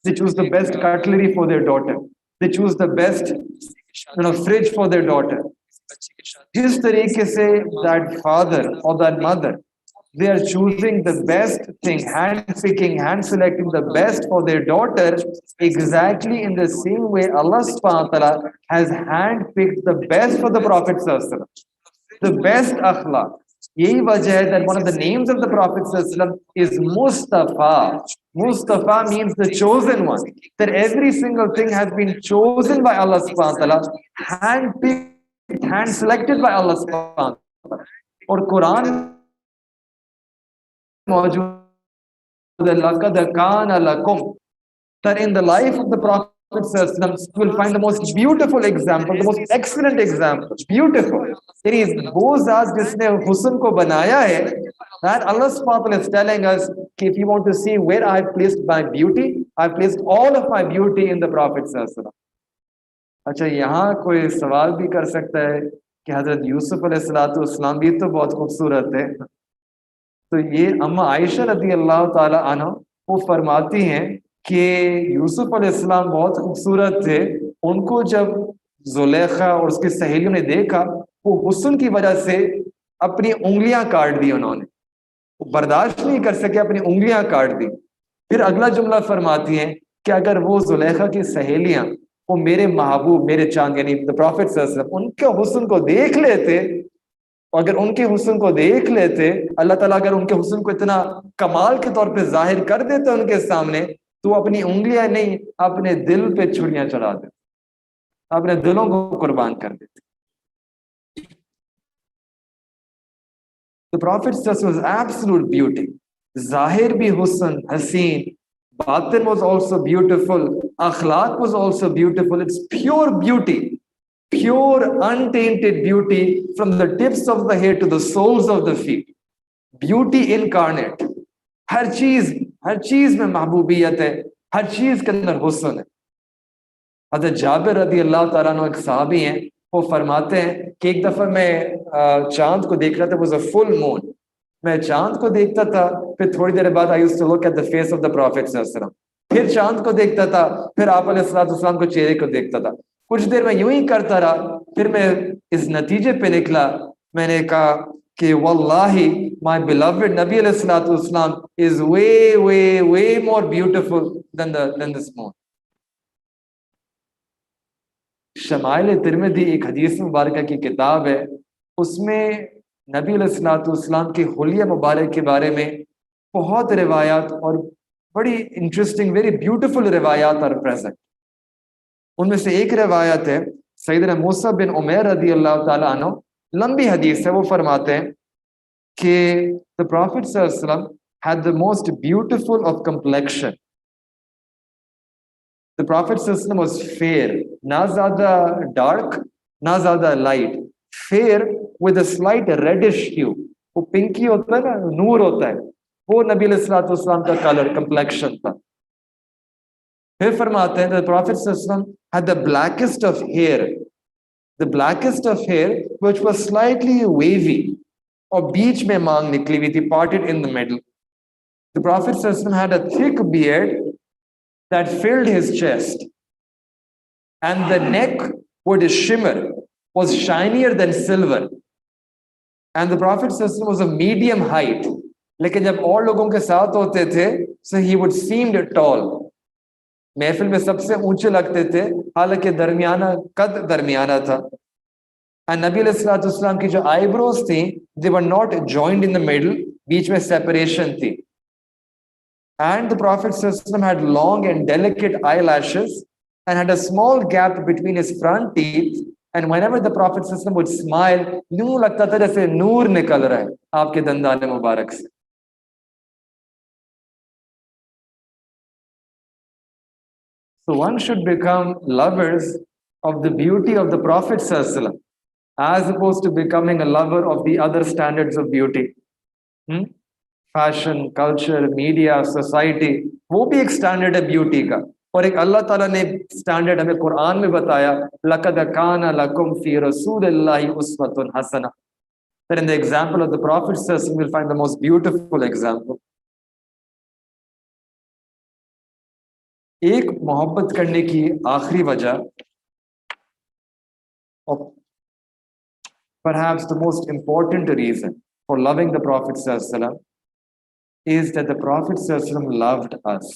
[SPEAKER 2] they choose the best cutlery for their daughter، they choose the best fridge for their daughter۔ جس طریقے سے that father or that mother they are choosing the best thing, hand-picking, hand-selecting the best for their daughter, exactly in the same way Allah subhanahu wa ta'ala has hand-picked the best for the Prophet sallallahu alaihi wasallam, the best akhlaq۔ یہی وجہ ہے that one of the names of the Prophet sallallahu alaihi wasallam is Mustafa۔ Mustafa means the chosen one, that every single thing has been chosen by Allah subhanahu wa ta'ala, hand-picked, hand-selected by Allah subhanahu wa ta'ala۔ اور قرآن موجود لَقَدْ كَانَ لَكُمْ، that in the life of the Prophet you will find the most beautiful example, the most excellent example, beautiful۔ یعنی وہ ذات جس نے حسن کو بنایا ہے، that Allah subhanahu wa ta'ala is telling us کہ if you want to see where I have placed my beauty, I have placed all of my beauty in the Prophet صلی اللہ علیہ وسلم۔ اچھا یہاں کوئی سوال بھی کر سکتا ہے کہ حضرت یوسف علیہ الصلوۃ والسلام بھی تو بہت خوبصورت ہے۔ تو یہ اما عائشہ رضی اللہ تعالی عنہ وہ فرماتی ہیں کہ یوسف علیہ السلام بہت خوبصورت تھے، ان کو جب زلیخا اور اس کی سہیلیوں نے دیکھا، وہ حسن کی وجہ سے اپنی انگلیاں کاٹ دی، انہوں نے وہ برداشت نہیں کر سکے، اپنی انگلیاں کاٹ دی۔ پھر اگلا جملہ فرماتی ہیں کہ اگر وہ زلیخا کی سہیلیاں وہ میرے محبوب، میرے چاند یعنی the Prophet صلی اللہ علیہ وسلم، ان کے حسن کو دیکھ لیتے، اور اگر ان کے حسن کو دیکھ لیتے، اللہ تعالیٰ اگر ان کے حسن کو اتنا کمال کے طور پہ ظاہر کر دیتے ان کے سامنے، تو وہ اپنی انگلیاں نہیں، اپنے دل پہ چھریاں چلا دیتے، اپنے دلوں کو قربان کر دیتے۔ The Prophet was absolute beauty. ظاہر بھی حسن، حسین، باطن was also beautiful, akhlaq was also beautiful. It's pure beauty, pure untainted beauty from the tips of the head to the soles of the feet. Beauty incarnate. ہر چیز میں محبوبیت ہے، ہر چیز کے اندر حسن ہے۔ حضرت جابر رضی اللہ تعالیٰ عنہ ایک صحابی ہیں، وہ فرماتے ہیں کہ ایک دفعہ میں چاند کو دیکھ رہا تھا، was a full moon، میں چاند کو دیکھتا تھا، پھر تھوڑی دیر بعد I used to look at the face of the Prophet صلی اللہ علیہ وسلم، پھر چاند کو دیکھتا تھا، پھر آپ علیہ الصلوۃ والسلام کو چہرے کو دیکھتا تھا۔ کچھ دیر میں یوں ہی کرتا رہا، پھر میں اس نتیجے پہ نکلا، میں نے کہا کہ واللہ my beloved نبی علیہ الصلوۃ والسلام is way more beautiful than this moon۔ شمائل ترمذی ایک حدیث مبارکہ کی کتاب ہے، اس میں نبی علیہ الصلوۃ والسلام کے حلیہ مبارک کے بارے میں بہت روایات اور بڑی انٹرسٹنگ ویری بیوٹیفل روایات اور پریزنٹ۔ ان میں سے ایک روایت ہے سیدنا موسیٰ بن عمیر رضی اللہ تعالیٰ عنہ، لمبی حدیث ہے، وہ فرماتے ہیں کہ the Prophet صلی اللہ علیہ وسلم had the most beautiful of complexion۔ The Prophet صلی اللہ علیہ وسلم was fair، نہ زیادہ ڈارک نہ زیادہ light, fair with a slight reddish hue۔ وہ پنکی ہوتا ہے نا، نور ہوتا ہے، وہ نبی علیہ الصلوۃ والسلام کا کلر کمپلیکشن تھا۔ پھر فرماتے ہیں the Prophet صلی اللہ علیہ وسلم had the blackest of hair، the blackest of hair which was slightly wavy، اور بیچ میں مانگ نکلی ہوئی تھی، parted in the middle۔ The Prophet صلی اللہ علیہ وسلم had a thick beard that filled his chest, and the neck would shimmer, was shinier than silver, and the Prophet ﷺ was a medium height، لیکن جب اور لوگوں کے ساتھ ہوتے تھے so he would seemed tall، محفل میں سب سے اونچے لگتے تھے، حالانکہ درمیانہ قد درمیانہ تھا۔ and نبی علیہ الصلوۃ والسلام کی جو آئی بروز تھیں they were not joined in the middle، بیچ میں separation تھی۔ and the Prophet ﷺ had long and delicate eyelashes and had a small gap between his front teeth، and whenever the Prophet ﷺ would smile، یوں لگتا تھا جیسے نور نکل رہا ہے آپ کے دندان مبارک سے۔ So one should become lovers of the beauty of the Prophet ﷺ as opposed to becoming a lover of the other standards of beauty۔ Fashion, culture, media, society, وہ بھی ایک سٹینڈرڈ ہے بیوٹی کا، اور ایک اللہ تعالیٰ نے سٹینڈرڈ ہمیں قرآن میں بتایا لَقَدْ كَانَ لَكُمْ فِي رَسُولِ اللَّهِ أُسْوَةٌ حَسَنَةٌ۔ That in the example of the Prophet we'll find the most beautiful example۔ ایک محبت کرنے کی آخری وجہ، اور perhaps the most important reason for loving the Prophet is that the Prophet loved us۔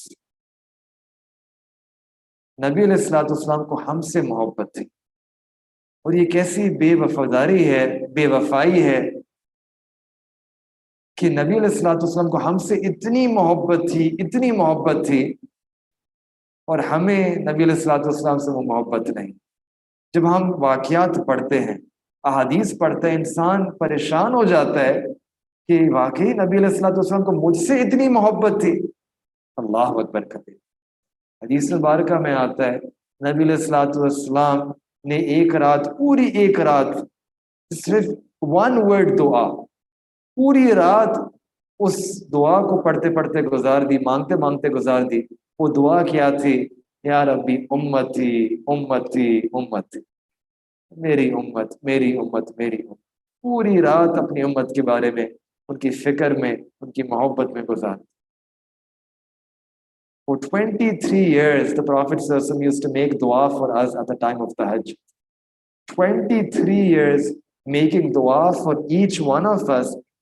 [SPEAKER 2] نبی علیہ الصلوۃ والسلام کو ہم سے محبت تھی، اور یہ کیسی بے وفاداری ہے، بے وفائی ہے کہ نبی علیہ الصلوۃ والسلام کو ہم سے اتنی محبت تھی اور ہمیں نبی علیہ الصلوۃ والسلام سے وہ محبت نہیں۔ جب ہم واقعات پڑھتے ہیں، احادیث پڑھتے ہیں، انسان پریشان ہو جاتا ہے کہ واقعی نبی علیہ الصلوۃ والسلام کو مجھ سے اتنی محبت تھی۔ اللہ اکبر کبیر۔ حدیث مبارکہ میں آتا ہے نبی علیہ الصلوۃ والسلام نے پوری ایک رات صرف ون ورڈ دعا، پوری رات اس دعا کو پڑھتے پڑھتے گزار دی، مانگتے مانگتے گزار دی۔ وہ دعا کیا تھی؟ یا ربی امتی امتی امتی، میری امت میری امت میری امت۔ پوری رات اپنی امت کے بارے میں، ان کی فکر میں، ان کی محبت میں گزار۔ For 23 years, the Prophet ﷺ used to make dua for us at the time of Tahajjud. 23 years making dua for each one of us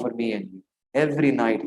[SPEAKER 2] for me and you every night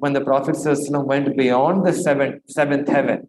[SPEAKER 2] when the Prophet went beyond the seventh heaven,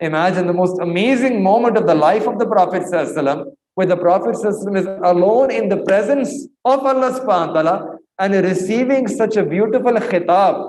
[SPEAKER 2] Imagine the most amazing moment of the life of the Prophet ﷺ, where the Prophet ﷺ is alone in the presence of Allah subhanahu wa ta'ala and receiving such a beautiful khitab,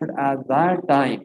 [SPEAKER 2] But at that time,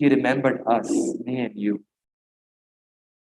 [SPEAKER 2] he remembered us, me and you.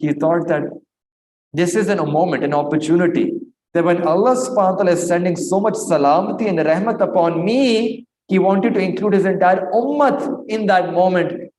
[SPEAKER 2] he thought that this is a moment, an opportunity, that when Allah subhanahu wa ta'ala is sending so much salamati and rahmat upon me, he wanted to include his entire ummat in that moment.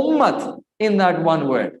[SPEAKER 2] ummat in that one word.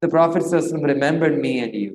[SPEAKER 2] the Prophet ﷺ remembered me and you.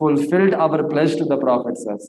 [SPEAKER 2] fulfilled our pledge to the Prophet ﷺ.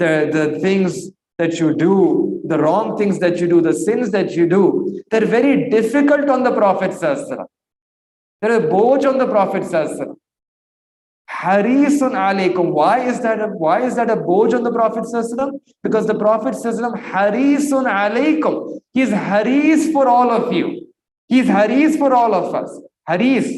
[SPEAKER 2] The things that you do, the wrong things that you do, the sins that you do, they're very difficult on the Prophet sallallahu alaihi wasallam. They're a boj on the Prophet sallallahu alaihi wasallam. Harisun alaykum. Why is that a boj on the Prophet sallallahu alaihi wasallam? Because the Prophet sallallahu alaihi wasallam harisun alaykum. He's haris for all of you. He's haris for all of us. Haris,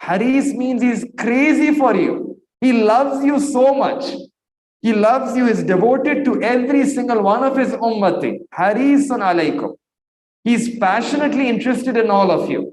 [SPEAKER 2] Haris means he's crazy for you. He loves you so much. He loves you, is devoted to every single one of his ummati. Harisun alaykum. He's passionately interested in all of you.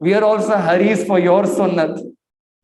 [SPEAKER 2] We are also haris for your sunnat.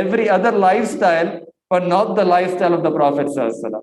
[SPEAKER 2] every other lifestyle but not the lifestyle of the Prophet sallallahu alaihi wasallam.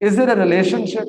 [SPEAKER 2] Is it a relationship?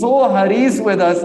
[SPEAKER 2] so haris with us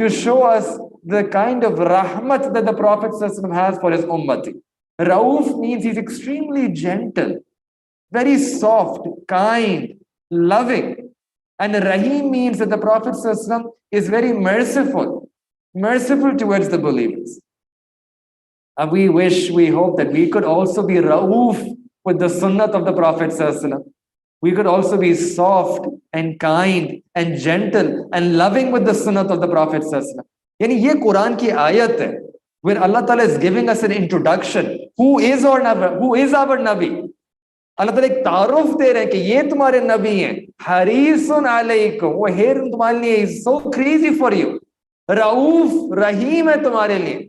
[SPEAKER 2] to show us the kind of rahmat that the Prophet ﷺ has for his ummati. Rauf means he's extremely gentle, very soft, kind, loving. And Rahim means that the Prophet ﷺ is very merciful towards the believers. And we wish, we hope that we could also be Rauf with the sunnat of the Prophet ﷺ. We could also be soft and kind and gentle and loving with the sunnat of the Prophet ﷺ. Yani ye Quran ki ayat hai, where Allah Ta'ala is giving us an introduction. Who is our Nabi? Allah Ta'ala ek taaruf de rahe hain ki ye tumhare Nabi hain. Harisun alaykum. Wo here tumhare liye is so crazy for you. Rauf, Rahim hai tumhare liye.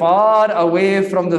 [SPEAKER 2] far away from the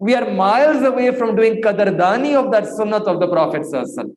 [SPEAKER 2] We are miles away from doing qadardani of that sunnat of the Prophet sallallahu alaihi wasallam.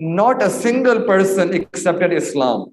[SPEAKER 2] not a single person accepted Islam.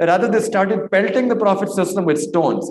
[SPEAKER 2] Rather they started pelting the Prophet ﷺ with stones.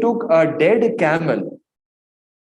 [SPEAKER 2] took a dead camel.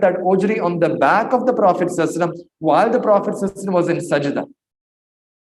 [SPEAKER 2] that ojri on the back of the Prophet ﷺ while the Prophet ﷺ was in sajda.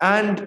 [SPEAKER 2] And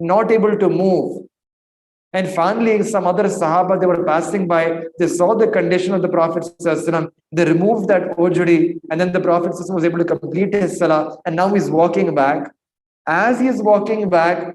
[SPEAKER 2] not able to move. And finally, some other Sahaba, they were passing by, they saw the condition of the Prophet ﷺ, they removed that ojri, and then the Prophet ﷺ was able to complete his salah, and now he's walking back. As he is walking back,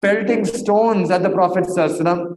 [SPEAKER 2] pelting stones at the Prophet ﷺ,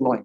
[SPEAKER 2] flowing.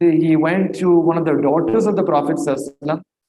[SPEAKER 2] he went to one of the daughters of the Prophet sallallahu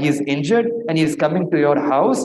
[SPEAKER 2] he is injured and he is coming to your house,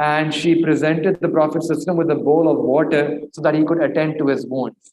[SPEAKER 2] and she presented the Prophet ﷺ with a bowl of water so that he could attend to his wounds.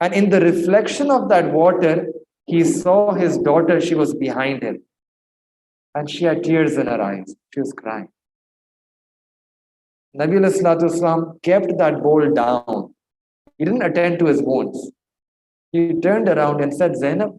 [SPEAKER 2] and in the reflection of that water he saw his daughter, she was behind him. and she had tears in her eyes. She was crying. Nabi alayhi salatu wasalam kept that bowl down. He didn't attend to his wounds. He turned around and said, Zainab,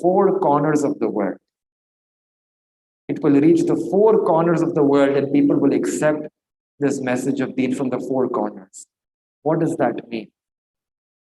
[SPEAKER 2] four corners of the world. It will reach the four corners of the world and people will accept this message of deen from the four corners. What does that mean?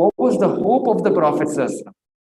[SPEAKER 2] what was the hope of the Prophet sallallahu?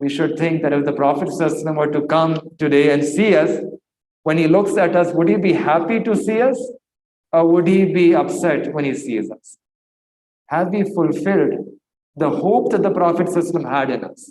[SPEAKER 2] We should think that if the Prophet ﷺ were to come today and see us, when he looks at us, would he be happy to see us or would he be upset when he sees us? Have we fulfilled the hope that the Prophet ﷺ had in us?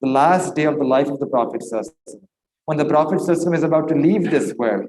[SPEAKER 2] the last day of the life of the Prophet, when the Prophet is about to leave this world,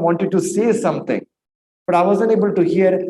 [SPEAKER 2] wanted to say something, but I wasn't able to hear,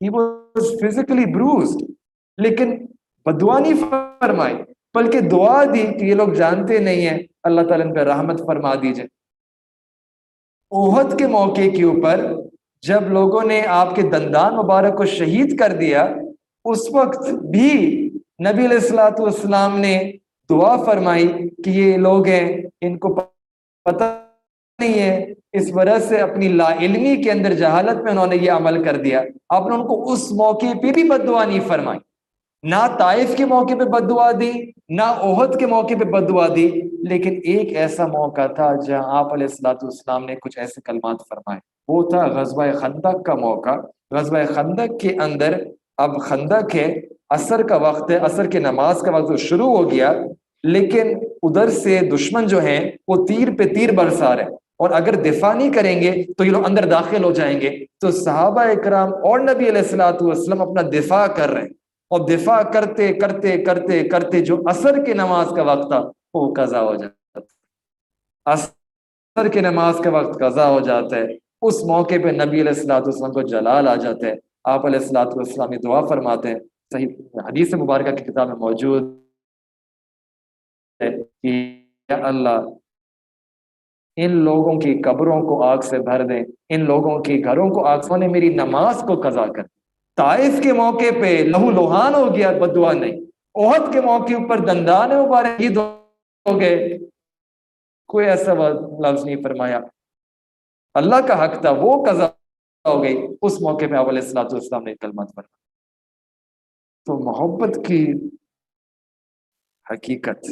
[SPEAKER 2] he was physically bruised, لیکن بدعا نہیں فرمائی بلکہ دعا دی کہ یہ لوگ جانتے نہیں ہیں، اللہ تعالیٰ ان پہ رحمت فرما دیجئے۔ احد کے موقع کے اوپر جب لوگوں نے آپ کے دندان مبارک کو شہید کر دیا، اس وقت بھی نبی علیہ الصلوۃ والسلام نے دعا فرمائی کہ یہ لوگ ہیں، ان کو پتہ نہیں ہے، اس وجہ سے اپنی لا علمی کے اندر جہالت میں انہوں نے یہ عمل کر دیا۔ آپ نے ان کو اس موقع پہ بھی بد دعا نہیں فرمائی، نہ طائف کے موقع پہ بد دعا دی، نہ احد کے موقع پہ بد دعا دی، لیکن ایک ایسا موقع تھا جہاں آپ علیہ الصلوۃ والسلام نے کچھ ایسے کلمات فرمائے، وہ تھا غزوہ خندق کا موقع۔ غزوہ خندق کے اندر، اب خندق ہے، عصر کا وقت ہے، عصر کی نماز کا وقت شروع ہو گیا، لیکن ادھر سے دشمن جو ہیں وہ تیر پہ تیر برسا رہے، اور اگر دفاع نہیں کریں گے تو یہ لوگ اندر داخل ہو جائیں گے۔ تو صحابہ اکرام اور نبی علیہ الصلوۃ والسلام اپنا دفاع کر رہے ہیں، اور دفاع کرتے کرتے کرتے کرتے جو عصر کی نماز کا وقت تھا وہ قضا ہو جاتا ہے۔ عصر کی نماز کا وقت قضا ہو جاتا ہے، اس موقع پہ نبی علیہ الصلوۃ والسلام کو جلال آ جاتا ہے۔ آپ علیہ الصلوۃ والسلام دعا فرماتے ہیں، صحیح حدیث مبارکہ کی کتاب میں موجود ہے کہ یا اللہ ان لوگوں کی قبروں کو آگ سے بھر دیں، ان لوگوں کی گھروں کو آگ سے، نے میری نماز کو قضا کر۔ طائف کے موقع پہ لہو لوہان ہو گیا، بدعا نہیں۔ احد کے موقع پر دندان مبارک عید ہو گئے، کوئی ایسا لفظ نہیں فرمایا، اللہ کا حق تھا وہ قضا ہو گئی۔ اس موقع پہ آپ علیہ الصلوۃ والسلام نے کلمات فرمایا۔ تو محبت کی حقیقت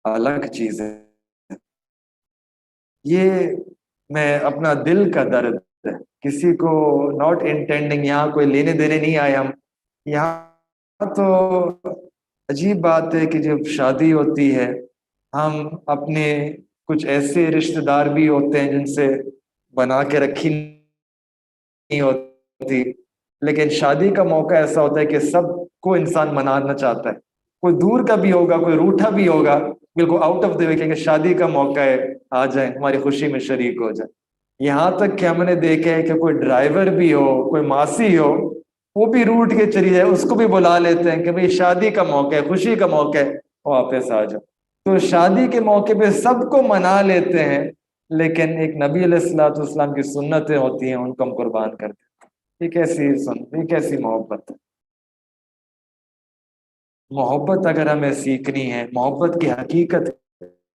[SPEAKER 2] الگ چیز ہے، یہ میں اپنا دل کا درد ہے، کسی کو ناٹ انٹینڈنگ، یہاں کوئی لینے دینے نہیں آئے ہم یہاں۔ تو عجیب بات ہے کہ جب شادی ہوتی ہے، ہم اپنے کچھ ایسے رشتہ دار بھی ہوتے ہیں جن سے بنا کے رکھی نہیں ہوتی، لیکن شادی کا موقع ایسا ہوتا ہے کہ سب کو انسان منانا چاہتا ہے، کوئی دور کا بھی ہوگا، کوئی روٹھا بھی ہوگا، بالکل آؤٹ آف دی وے کہ شادی کا موقع ہے، آ جائیں ہماری خوشی میں شریک ہو جائیں۔ یہاں تک کہ ہم نے دیکھا ہے کہ کوئی ڈرائیور بھی ہو، کوئی ماسی ہو، وہ بھی روٹ کے چلی جائے، اس کو بھی بلا لیتے ہیں کہ بھئی شادی کا موقع ہے، خوشی کا موقع ہے، واپس آ جاؤ۔ تو شادی کے موقع پہ سب کو منا لیتے ہیں، لیکن ایک نبی علیہ الصلوۃ والسلام کی سنتیں ہوتی ہیں، ان کو ہم قربان کرتے ہیں۔ یہ کیسی محبت ہے؟ محبت اگر ہمیں سیکھنی ہے، محبت کی حقیقت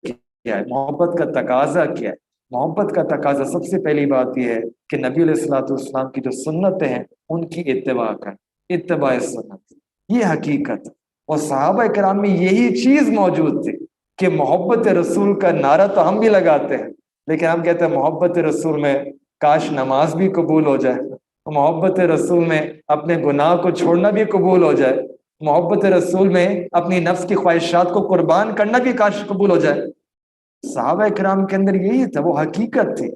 [SPEAKER 2] کیا ہے، محبت کا تقاضا کیا ہے؟ محبت کا تقاضا سب سے پہلی بات یہ ہے کہ نبی علیہ الصلوۃ والسلام کی جو سنتیں ہیں ان کی اتباع کریں، اتباع سنت، یہ حقیقت ہے۔ اور صحابہ کرام میں یہی چیز موجود تھی کہ محبت رسول کا نعرہ تو ہم بھی لگاتے ہیں، لیکن ہم کہتے ہیں محبت رسول میں کاش نماز بھی قبول ہو جائے، محبت رسول میں اپنے گناہ کو چھوڑنا بھی قبول ہو جائے، محبت رسول میں اپنی نفس کی خواہشات کو قربان کرنا بھی کاش قبول ہو جائے۔ صحابہ کرام کے اندر یہی تھا، وہ حقیقت تھی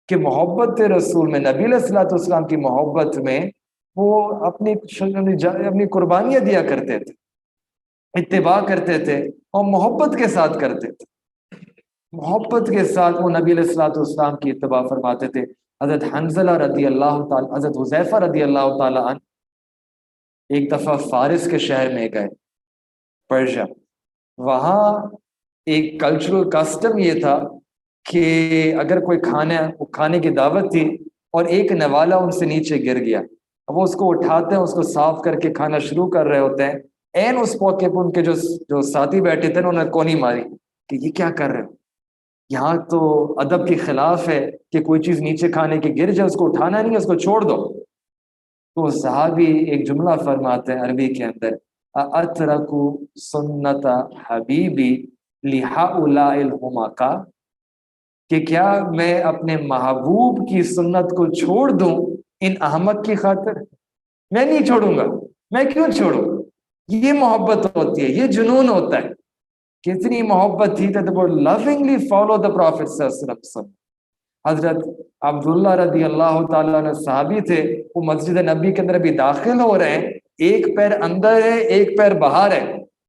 [SPEAKER 2] کہ محبت رسول میں، نبی علیہ الصلوۃ والسلام کی محبت میں وہ اپنی قربانیاں دیا کرتے تھے، اتباع کرتے تھے، اور محبت کے ساتھ کرتے تھے، محبت کے ساتھ وہ نبی علیہ الصلوۃ والسلام کی اتباع فرماتے تھے۔ حضرت حنظلہ رضی اللہ تعالی، حضرت حذیفہ رضی اللہ تعالی عنہ ایک دفعہ فارس کے شہر میں گئے، پرشیا، وہاں ایک کلچرل کسٹم یہ تھا کہ اگر کوئی کھانے کی دعوت تھی اور ایک نوالا ان سے نیچے گر گیا، اب وہ اس کو اٹھاتے ہیں، اس کو صاف کر کے کھانا شروع کر رہے ہوتے ہیں، این اس موقع پہ ان کے جو ساتھی بیٹھے تھے انہوں نے کونی ماری کہ یہ کیا کر رہے ہو، یہاں تو ادب کے خلاف ہے کہ کوئی چیز نیچے کھانے کی گر جائے اس کو اٹھانا نہیں ہے، اس کو چھوڑ دو۔ تو صحابی ایک جملہ فرماتے ہیں عربی کے اندر، اترکو سنت حبیبی لہؤلاء الحمقاء، کہ کیا میں اپنے محبوب کی سنت کو چھوڑ دوں ان احمق کی خاطر؟ میں نہیں چھوڑوں گا، میں کیوں چھوڑوں؟ یہ محبت ہوتی ہے، یہ جنون ہوتا ہے۔ کتنی محبت تھی تو وہ lovingly follow the Prophet صلی اللہ علیہ وسلم۔ حضرت عبداللہ رضی اللہ تعالیٰ عنہ صحابی تھے، وہ مسجد نبی کے اندر بھی داخل ہو رہے ہیں، ایک پیر اندر ہے ایک پیر باہر ہے،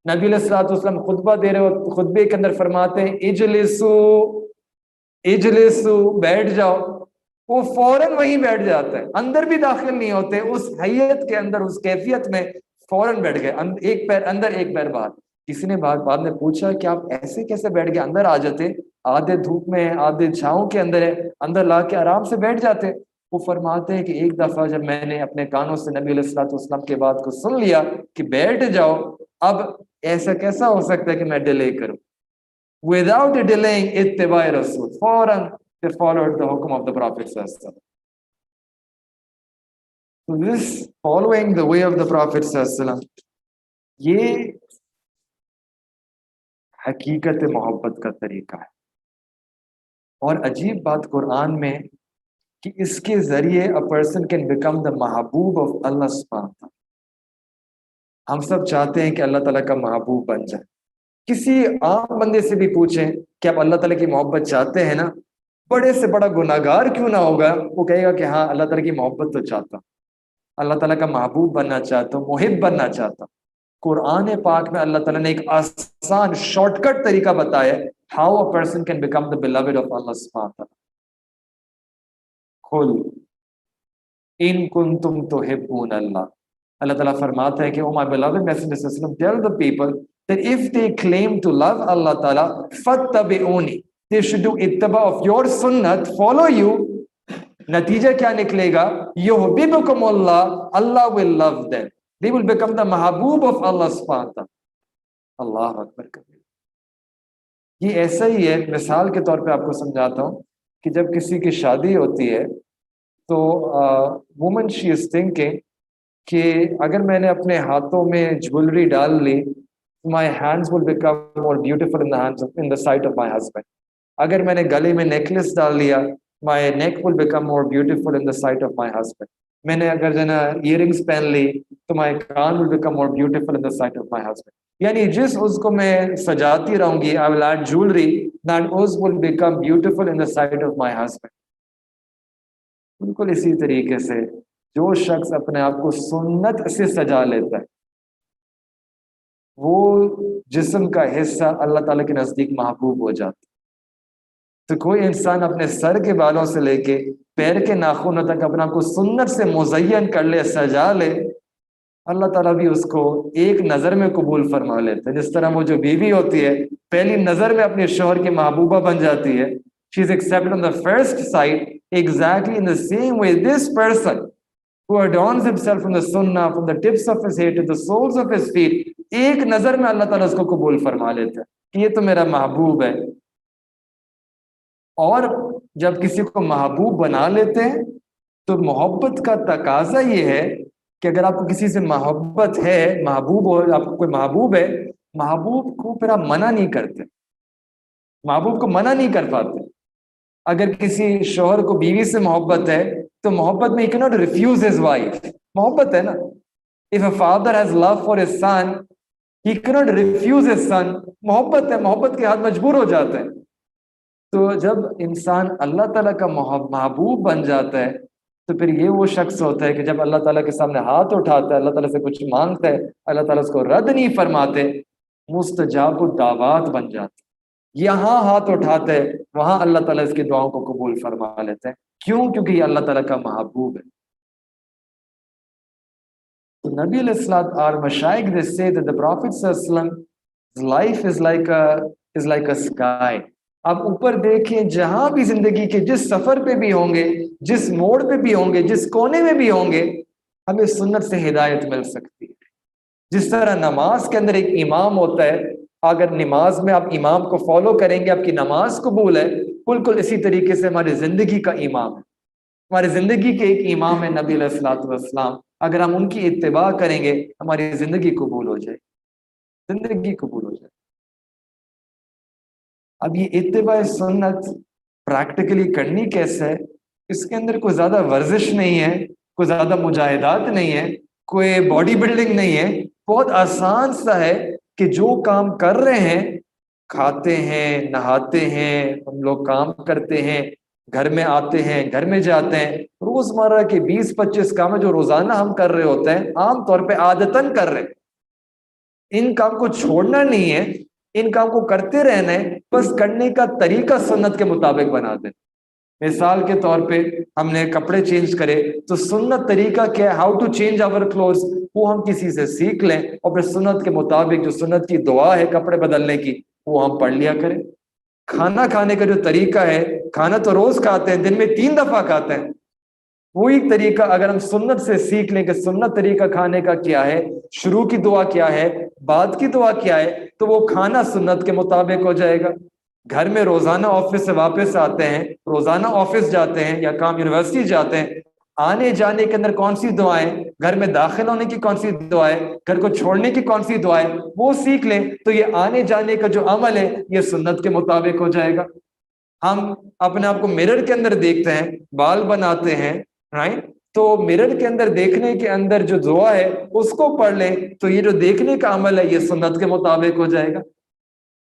[SPEAKER 2] نبی علیہ الصلوۃ والسلام خطبہ دے رہے ہو، خطبے کے اندر فرماتے ہیں اجلسو اجلسو، بیٹھ جاؤ، وہ فوراً وہیں بیٹھ جاتا ہے، اندر بھی داخل نہیں ہوتے، اس حیت کے اندر، اس کیفیت میں فوراً بیٹھ گئے، ایک پیر اندر ایک پیر باہر۔ کسی نے بعد میں پوچھا کہ آپ ایسے کیسے بیٹھ گئے؟ اندر آ جاتے، آدھے دھوپ میں ہے، آدھے چھاؤں کے اندر ہے، اندر لا کے آرام سے بیٹھ جاتے۔ وہ فرماتے ہیں کہ ایک دفعہ جب میں نے اپنے کانوں سے نبی علیہ الصلوۃ والسلام کے بات کو سن لیا کہ بیٹھ جاؤ، اب ایسا کیسا ہو سکتا ہے کہ میں ڈیلے کروں؟ Without delaying اتباع رسول، فوراً they followed the حکم of the Prophet صلی اللہ علیہ وسلم۔ So this following the way of the Prophet صلی اللہ علیہ وسلم، یہ حقیقت محبت کا طریقہ ہے۔ اور عجیب بات قرآن میں کہ اس کے ذریعے a person can become the محبوب of Allah سبحانہ وتعالی۔ ہم سب چاہتے ہیں کہ اللہ تعالیٰ کا محبوب بن جائے۔ کسی عام بندے سے بھی پوچھیں کہ آپ اللہ تعالیٰ کی محبت چاہتے ہیں نا، بڑے سے بڑا گناہگار کیوں نہ ہوگا، وہ کہے گا کہ ہاں اللہ تعالیٰ کی محبت تو چاہتا ہوں، اللہ تعالیٰ کا محبوب بننا چاہتا ہوں، محب بننا چاہتا ہوں۔ قرآن پاک میں اللہ تعالیٰ نے ایک آسان شارٹ کٹ طریقہ بتایا how a person can become the beloved of Allah subhanahu wa ta'ala۔ قل ان کنتم تحبون اللہ، اللہ تعالیٰ فرماتا ہے کہ oh my beloved messenger صلی اللہ علیہ وسلم, tell the people that if they claim to love Allah ta'ala فَاتَّبِعُونِ, they should do اتباع of your sunnat, follow you۔ نتیجہ کیا نکلے گا؟ يُحْبِبُكُمُ اللَّهُ, Allah will love them, they will become the محبوب of Allah subhanahu wa ta'ala۔ اللہ اکبر کبیر۔ یہ ایسا ہی ہے، مثال کے طور پہ آپ کو سمجھاتا ہوں کہ جب کسی کی شادی ہوتی ہے تو وومن شی از تھنکنگ کہ اگر میں نے اپنے ہاتھوں میں جویلری ڈال لی، my hands will become more beautiful in the sight of my husband. اگر میں نے گلے میں نیکلس ڈال لیا، my neck will become more beautiful in the sight of my husband. میں نے اگر جو ہے نا ایئر رنگس پہن لی تو مائی کان will become more beautiful in the sight of my husband. یعنی جس اس کو میں سجاتی رہوں گی، I will add jewellery, that is will become beautiful in the sight of my husband. بالکل اسی طریقے سے جو شخص اپنے آپ کو سنت سے سجا لیتا ہے، وہ جسم کا حصہ اللہ تعالیٰ کے نزدیک محبوب ہو جاتا ہے۔ تو کوئی انسان اپنے سر کے بالوں سے لے کے پیر کے ناخنوں تک اپنا کو سنت سے مزین کر لے، سجا لے، اللہ تعالیٰ بھی اس کو ایک نظر میں قبول فرما لیتا ہے۔ جس طرح وہ جو بیوی ہوتی ہے پہلی نظر میں اپنے شوہر کی محبوبہ بن جاتی ہے، she is accepted on the first sight، exactly in the same way this person who adorns himself from the sunnah, from the tips of his head to the soles of his feet، ایک نظر میں اللہ تعالیٰ اس کو قبول فرما لیتا ہے کہ یہ تو میرا محبوب ہے۔ اور جب کسی کو محبوب بنا لیتے ہیں تو محبت کا تقاضا یہ ہے کہ اگر آپ کو کسی سے محبت ہے، محبوب ہو، آپ کو کوئی محبوب ہے، محبوب کو پھر آپ منع نہیں کرتے، محبوب کو منع نہیں کر پاتے۔ اگر کسی شوہر کو بیوی سے محبت ہے تو محبت میں he cannot refuse his wife، محبت ہے نا۔ if a father has love for his son he cannot refuse his son، محبت ہے، محبت کے ہاتھ مجبور ہو جاتے ہیں۔ تو جب انسان اللہ تعالیٰ کا محبوب بن جاتا ہے تو پھر یہ وہ شخص ہوتا ہے کہ جب اللہ تعالیٰ کے سامنے ہاتھ اٹھاتا ہے، اللہ تعالیٰ سے کچھ مانگتا ہے، اللہ تعالیٰ اس کو رد نہیں فرماتے، مستجاب الدعوات بن جاتے۔ یہاں ہاتھ اٹھاتے ہے، وہاں اللہ تعالیٰ اس کی دعاؤں کو قبول فرما لیتے ہیں۔ کیوں؟ کیونکہ یہ اللہ تعالیٰ کا محبوب ہے۔ تو نبی علیہ السلام اور مشائخ they say that the Prophet صلی اللہ علیہ وسلم life is like a sky۔ آپ اوپر دیکھیں، جہاں بھی زندگی کے جس سفر پہ بھی ہوں گے، جس موڑ پہ بھی ہوں گے، جس کونے میں بھی ہوں گے، ہمیں سنت سے ہدایت مل سکتی ہے۔ جس طرح نماز کے اندر ایک امام ہوتا ہے، اگر نماز میں آپ امام کو فالو کریں گے آپ کی نماز قبول ہے، بالکل اسی طریقے سے ہماری زندگی کا امام ہے، ہماری زندگی کے ایک امام ہے نبی علیہ الصلوۃ والسلام۔ اگر ہم ان کی اتباع کریں گے ہماری زندگی قبول ہو جائے، زندگی قبول ہو جائے۔ اب یہ اتباع سنت پریکٹیکلی کرنی کیسے ہے؟ اس کے اندر کوئی زیادہ ورزش نہیں ہے، کوئی زیادہ مجاہدات نہیں ہے، کوئی باڈی بلڈنگ نہیں ہے، بہت آسان سا ہے کہ جو کام کر رہے ہیں، کھاتے ہیں، نہاتے ہیں، ہم لوگ کام کرتے ہیں، گھر میں آتے ہیں، گھر میں جاتے ہیں، روزمرہ کے 20-25 کام جو روزانہ ہم کر رہے ہوتے ہیں، عام طور پہ عادتاً کر رہے ہیں، ان کام کو چھوڑنا نہیں ہے، ان کام کو کرتے رہنا ہے، بس کرنے کا طریقہ سنت کے مطابق بنا دیں۔ مثال کے طور پہ ہم نے کپڑے چینج کرے تو سنت طریقہ کیا ہے, how to change our clothes, وہ ہم کسی سے سیکھ لیں اور پھر سنت کے مطابق جو سنت کی دعا ہے کپڑے بدلنے کی وہ ہم پڑھ لیا کریں. کھانا کھانے کا جو طریقہ ہے, کھانا تو روز کھاتے ہیں, دن میں 3 دفعہ کھاتے ہیں, وہی طریقہ اگر ہم سنت سے سیکھ لیں کہ سنت طریقہ کھانے کا کیا ہے, شروع کی دعا کیا ہے, بعد کی دعا کیا ہے, تو وہ کھانا سنت کے مطابق ہو جائے گا. گھر میں روزانہ آفس سے واپس آتے ہیں, روزانہ آفس جاتے ہیں یا کام یونیورسٹی جاتے ہیں, آنے جانے کے اندر کون سی دعائیں, گھر میں داخل ہونے کی کون سی دعائیں, گھر کو چھوڑنے کی کون سی دعائیں, وہ سیکھ لیں تو یہ آنے جانے کا جو عمل ہے یہ سنت کے مطابق ہو جائے گا. ہم اپنے آپ کو مرر کے اندر دیکھتے ہیں, بال بناتے ہیں, رائٹ, تو مرر کے اندر دیکھنے کے اندر جو دعا ہے اس کو پڑھ لیں تو یہ جو دیکھنے کا عمل ہے یہ سنت کے مطابق ہو جائے گا.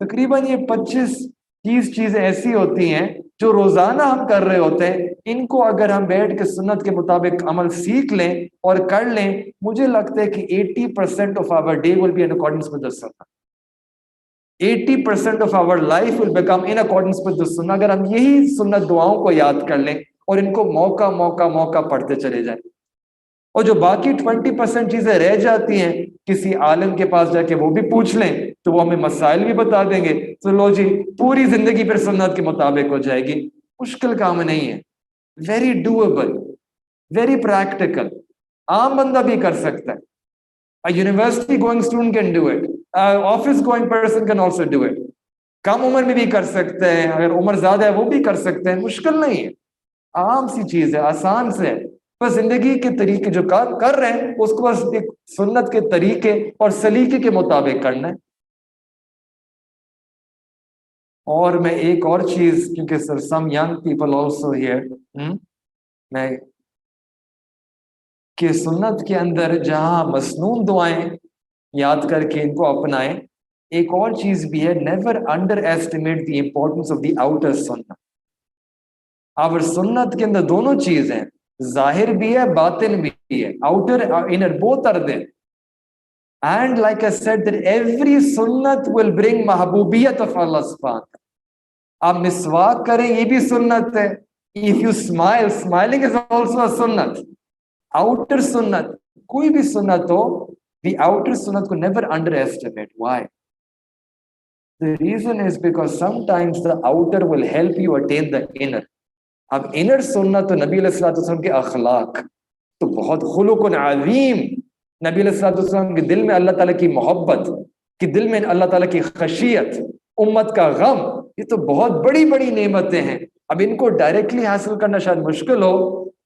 [SPEAKER 2] تقریباً یہ 25-30 چیزیں ایسی ہوتی ہیں جو روزانہ ہم کر رہے ہوتے ہیں, ان کو اگر ہم بیٹھ کے سنت کے مطابق عمل سیکھ لیں اور کر لیں, مجھے لگتا ہے کہ 80% of our day will be in accordance with the sunnah. 80% of our life will become in accordance with the sunnah. اگر ہم یہی سنت دعاؤں کو یاد کر لیں اور ان کو موقع پڑھتے چلے جائیں, اور جو باقی 20% چیزیں رہ جاتی ہیں کسی عالم کے پاس جا کے وہ بھی پوچھ لیں تو وہ ہمیں مسائل بھی بتا دیں گے, تو لو جی پوری زندگی پھر سنت کے مطابق ہو جائے گی. مشکل کام نہیں ہے, ویری ڈویبل, ویری پریکٹیکل, عام بندہ بھی کر سکتا ہے. A university going student can do it. A office going person can also do it. کم عمر میں بھی کر سکتے ہیں, اگر عمر زیادہ ہے وہ بھی کر سکتے ہیں, مشکل نہیں ہے, عام سی چیز ہے, آسان سے ہے. بس زندگی کے طریقے جو کر رہے ہیں اس کو بس ایک سنت کے طریقے اور سلیقے کے مطابق کرنا ہے. اور میں ایک اور چیز, کیونکہ سر سم ینگ پیپل آلسو ہیئر, میں کہ سنت کے اندر جہاں مسنون دعائیں یاد کر کے ان کو اپنائیں, ایک اور چیز بھی ہے, never under estimate the importance of the outer سنت. اور سنت کے اندر دونوں چیز ہیں, ظاہر بھی ہے باطن بھی ہے, outer inner both are there. And like I said that every sunnat will bring mahbubiyat of Allah subhanahu. آپ مسواک کریں یہ بھی سنت ہے. If you smile, smiling is also a sunnat. Outer sunnat, کوئی بھی سنت ہو, the outer sunnat کو never underestimate. Why? The reason is because sometimes the outer will help you attain the inner. اب انر سنت تو نبی علیہ الصلوۃ والسلام کے اخلاق تو بہت خلق عظیم, نبی علیہ الصلوۃ والسلام کے دل میں اللہ تعالیٰ کی محبت, کہ دل میں اللہ تعالیٰ کی خشیت, امت کا غم, یہ تو بہت بڑی بڑی نعمتیں ہیں. اب ان کو ڈائریکٹلی حاصل کرنا شاید مشکل ہو,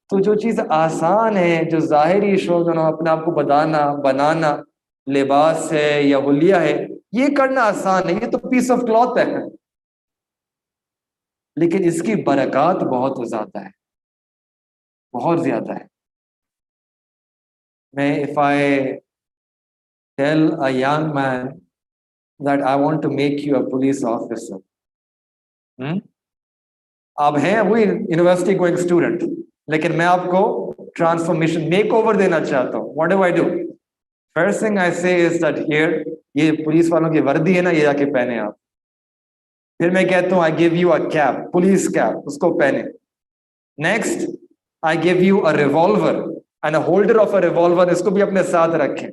[SPEAKER 2] تو جو چیز آسان ہے, جو ظاہری شوق اپنے آپ کو بنانا, لباس ہے یا حلیہ ہے, یہ کرنا آسان ہے, یہ تو پیس آف کلوتھ ہے, لیکن اس کی برکات بہت زیادہ ہے, بہت زیادہ ہے. میں if I tell a young man that I want to make you a police officer, آپ ہیں وہی یونیورسٹی گوئنگ اسٹوڈنٹ, لیکن میں آپ کو ٹرانسفارمیشن میک اوور دینا چاہتا ہوں. What do I do? First thing I say is that here, یہ پولیس والوں کی وردی ہے نا, یہ جا کے پہنے آپ. پھر میں کہتا ہوں I give you a cap, police cap, اس کو پہنے. Next, I give you a revolver and a holder of a revolver, اس کو بھی اپنے ساتھ رکھیں.